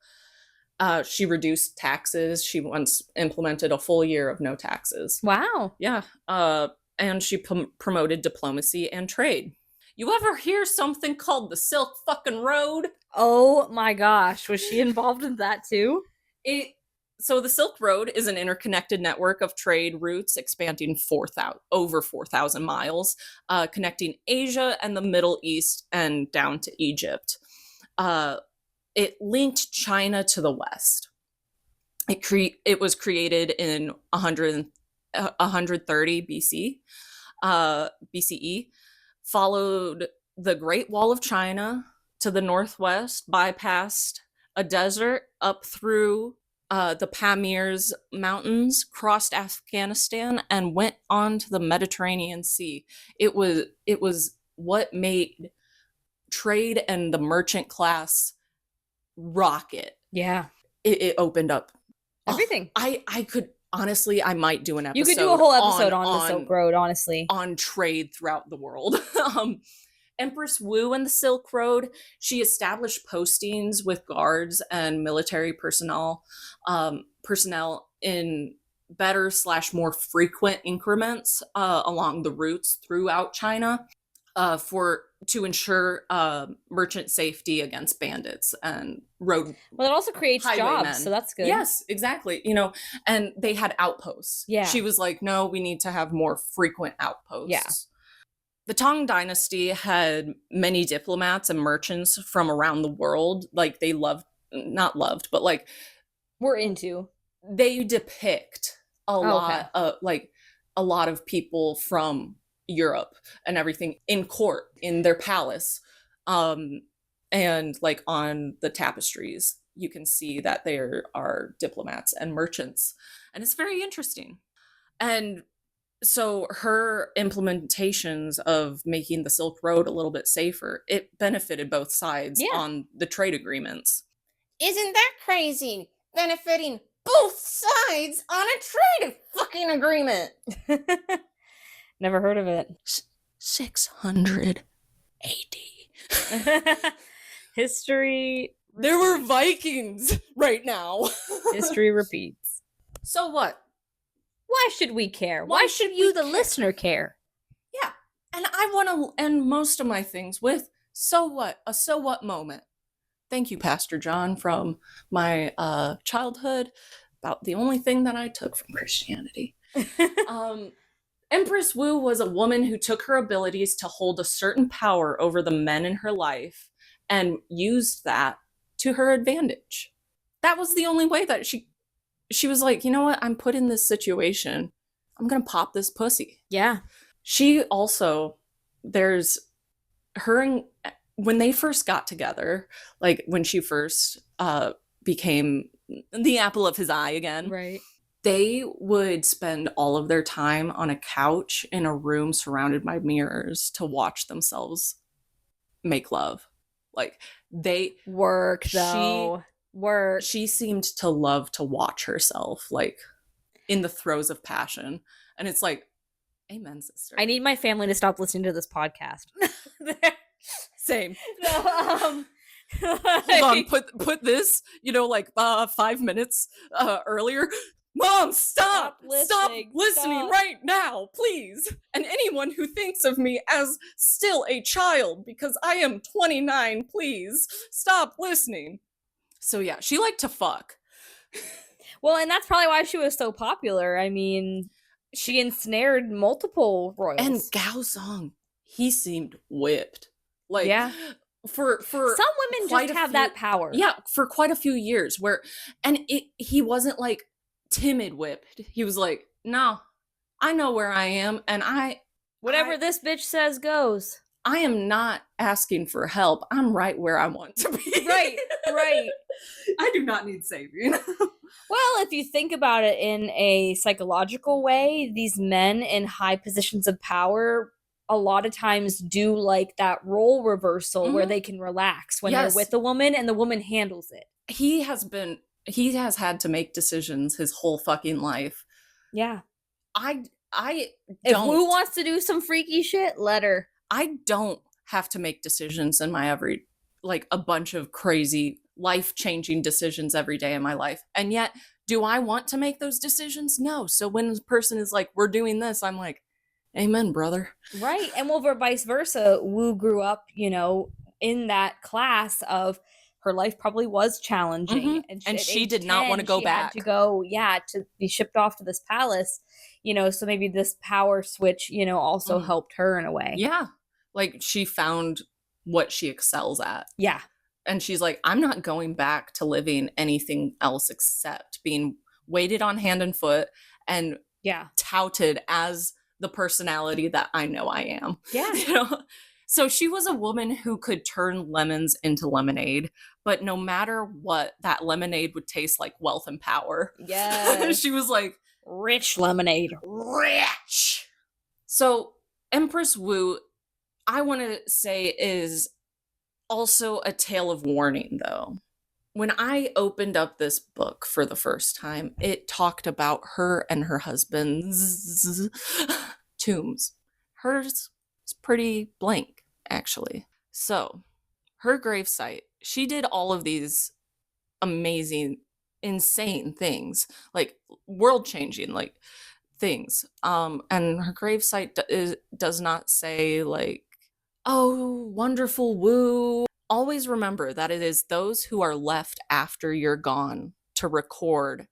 She reduced taxes. She once implemented a full year of no taxes. Wow. Yeah. And she promoted diplomacy and trade. You ever hear something called the Silk fucking Road? Oh my gosh. Was she involved in that too? So the Silk Road is an interconnected network of trade routes expanding over 4,000 miles, connecting Asia and the Middle East and down to Egypt. It linked China to the West. It was created in 130 BCE, followed the Great Wall of China to the northwest, bypassed a desert up through the Pamirs Mountains, crossed Afghanistan, and went on to the Mediterranean Sea. It was what made trade and the merchant class rocket. Yeah. It opened up everything. I could honestly, I might do an episode. You could do a whole episode on the Silk Road, honestly. On trade throughout the world. Empress Wu and the Silk Road, she established postings with guards and military personnel in better / more frequent increments along the routes throughout China to ensure merchant safety against bandits and road. Well, it also creates jobs, so that's good. Yes, exactly. And they had outposts. Yeah. She was like, no, we need to have more frequent outposts. Yeah. The Tang dynasty had many diplomats and merchants from around the world. Like they not loved, but like we're into. They depict a lot of people from Europe and everything in court, in their palace. And like on the tapestries, you can see that there are diplomats and merchants. And it's very interesting. And so her implementations of making the Silk Road a little bit safer, it benefited both sides on the trade agreements. Isn't that crazy? Benefiting both sides on a trade fucking agreement. Never heard of it. 600 AD. History. There were Vikings right now. History repeats. So what? Why should we care? Why Why should should you, we the care? listener, care? Yeah. And I want to end most of my things with so what? A so what moment. Thank you, Pastor John, from my childhood. About the only thing that I took from Christianity. Empress Wu was a woman who took her abilities to hold a certain power over the men in her life and used that to her advantage. That was the only way that she was like, you know what? I'm put in this situation. I'm going to pop this pussy. Yeah. She also, there's her and when they first got together, like when she first became the apple of his eye again. Right. They would spend all of their time on a couch in a room surrounded by mirrors to watch themselves make love. Like Work, though. Work. She seemed to love to watch herself, like in the throes of passion. And it's like, amen, sister. I need my family to stop listening to this podcast. Same. No, Hold on, put this, 5 minutes earlier. Mom, stop listening right now, please. And anyone who thinks of me as still a child because I am 29, please stop listening. So yeah, she liked to fuck. Well, and that's probably why she was so popular. I mean, she ensnared multiple royals. And Gao Zong, he seemed whipped. Like, yeah. For some women just have that power. Yeah, for quite a few years he wasn't like timid whipped. He was like, no, I know where I am, and whatever this bitch says goes. I am not asking for help. I'm right where I want to be. Right. I do not need saving. Well, if you think about it in a psychological way, these men in high positions of power a lot of times do like that role reversal where they can relax when they're with a woman and the woman handles it. He has had to make decisions his whole fucking life. Yeah. I if Wu wants to do some freaky shit, let her. I don't have to make decisions in my a bunch of crazy life-changing decisions every day in my life. And yet, do I want to make those decisions? No. So when a person is like, we're doing this, I'm like, amen, brother. Right. And well, vice versa, Wu grew up, in that class of her life probably was challenging. Mm-hmm. And she did not want to go back. Had to go, to be shipped off to this palace, so maybe this power switch, also helped her in a way. Yeah. Like she found what she excels at. Yeah. And she's like, I'm not going back to living anything else except being waited on hand and foot and touted as the personality that I know I am. Yeah. So she was a woman who could turn lemons into lemonade, but no matter what, that lemonade would taste like wealth and power. Yeah. She was like, rich lemonade. Rich. So Empress Wu, I want to say, is also a tale of warning, though. When I opened up this book for the first time, it talked about her and her husband's tombs. Hers is pretty blank, actually. So, her gravesite, she did all of these amazing, insane things, like world-changing, like things. And her gravesite does not say, like, oh, wonderful Wu. Always remember that it is those who are left after you're gone to record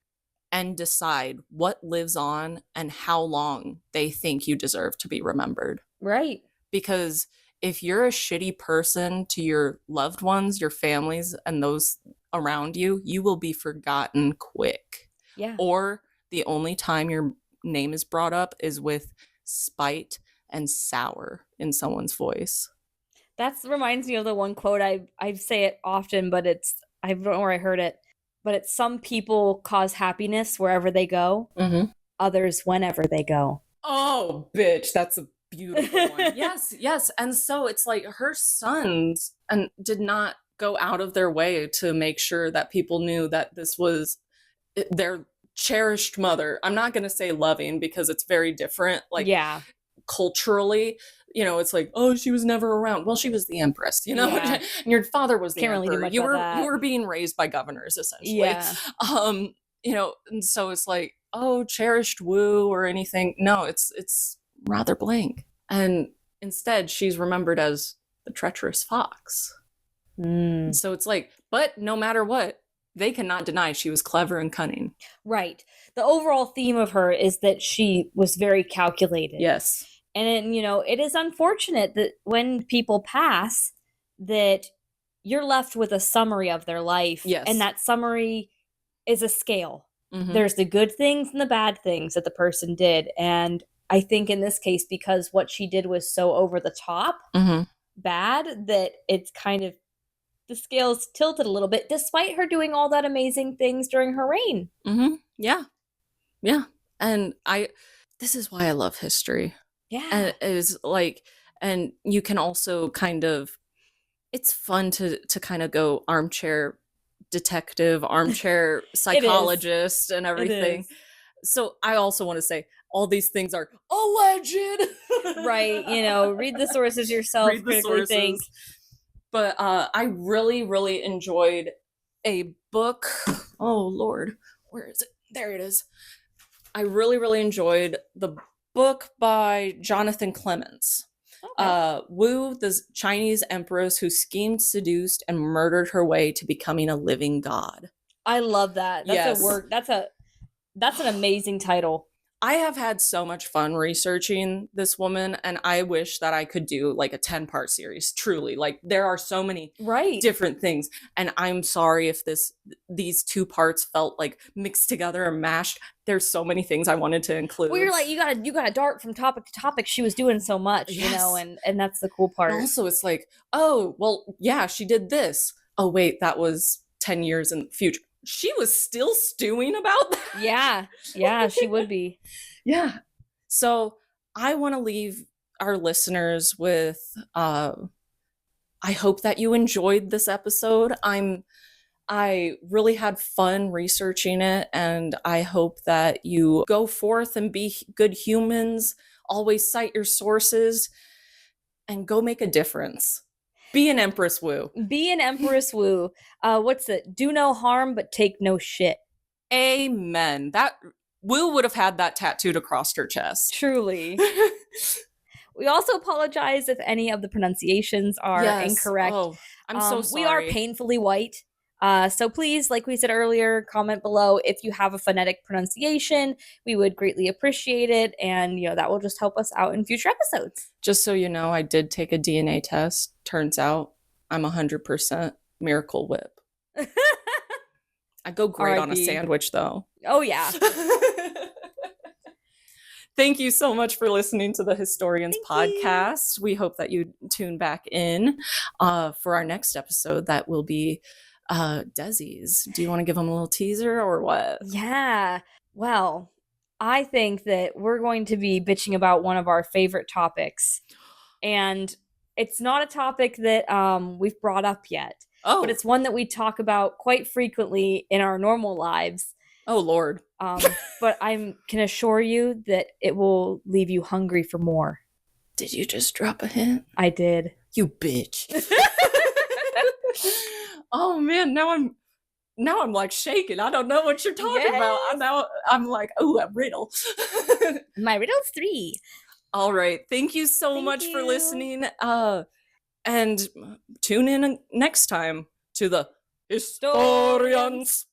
and decide what lives on and how long they think you deserve to be remembered. Right. Because if you're a shitty person to your loved ones, your families, and those around you, you will be forgotten quick. Yeah. Or the only time your name is brought up is with spite and sour in someone's voice. That reminds me of the one quote, I say it often, but I don't know where I heard it, but it's some people cause happiness wherever they go, others whenever they go. Oh, bitch, that's a beautiful one. Yes. And so it's like her sons did not go out of their way to make sure that people knew that this was their cherished mother. I'm not going to say loving because it's very different. Like, culturally, it's like, oh, she was never around. Well, she was the Empress, Yeah. and your father was the Can't really do emperor. much You about were that. you were being raised by governors, essentially. Yeah. And so it's like, oh, cherished Wu or anything. No, it's rather blank. And instead, she's remembered as the treacherous fox. So it's like, but no matter what, they cannot deny she was clever and cunning. Right. The overall theme of her is that she was very calculated. Yes. And it is unfortunate that when people pass, that you're left with a summary of their life. Yes. And that summary is a scale. Mhm. There's the good things and the bad things that the person did. And I think in this case, because what she did was so over the top Mhm. bad, that it's kind of, the scale's tilted a little bit, despite her doing all that amazing things during her reign. Mhm. Yeah. And this is why I love history. Yeah. And is like, and you can also kind of, it's fun to kind of go armchair detective, armchair psychologist, and everything. So I also want to say all these things are alleged. Right. Read the sources yourself, Read the critically sources. think. But I really, really enjoyed a book. Oh, Lord. Where is it? There it is. I really, really enjoyed the book by Jonathan Clements. Okay. Wu, the Chinese empress who schemed, seduced, and murdered her way to becoming a living god. I love that. That's that's an amazing title. I have had so much fun researching this woman, and I wish that I could do like a 10-part series. Truly, like there are so many different things, and I'm sorry if these 2 parts felt like mixed together or mashed. There's so many things I wanted to include. Well, you're like, you got to dart from topic to topic. She was doing so much, and that's the cool part. And also, it's like, oh, well, yeah, she did this. Oh, wait, that was 10 years in the future. She was still stewing about that. Yeah, she would be. Yeah. So I want to leave our listeners with, I hope that you enjoyed this episode. I really had fun researching it, and I hope that you go forth and be good humans, always cite your sources, and go make a difference. Be an Empress Wu. Be an Empress Wu. What's it? Do no harm, but take no shit. Amen. That Wu would have had that tattooed across her chest. Truly. We also apologize if any of the pronunciations are incorrect. Oh, I'm so sorry. We are painfully white. So please, like we said earlier, comment below if you have a phonetic pronunciation. We would greatly appreciate it. And, that will just help us out in future episodes. Just so you know, I did take a DNA test. Turns out I'm 100% Miracle Whip. I go great on a sandwich, though. Oh, yeah. Thank you so much for listening to the Hystorians podcast. We hope that you tune back in for our next episode. That will be Desi's. Do you want to give them a little teaser or what? Yeah. Well, I think that we're going to be bitching about one of our favorite topics. And it's not a topic that we've brought up yet. Oh. But it's one that we talk about quite frequently in our normal lives. Oh, Lord. But I can assure you that it will leave you hungry for more. Did you just drop a hint? I did. You bitch. Oh, man. Now I'm like shaking. I don't know what you're talking about. I'm like, oh, a riddle. My riddle's 3. All right. Thank you so much for listening. And tune in next time to the Hystorians.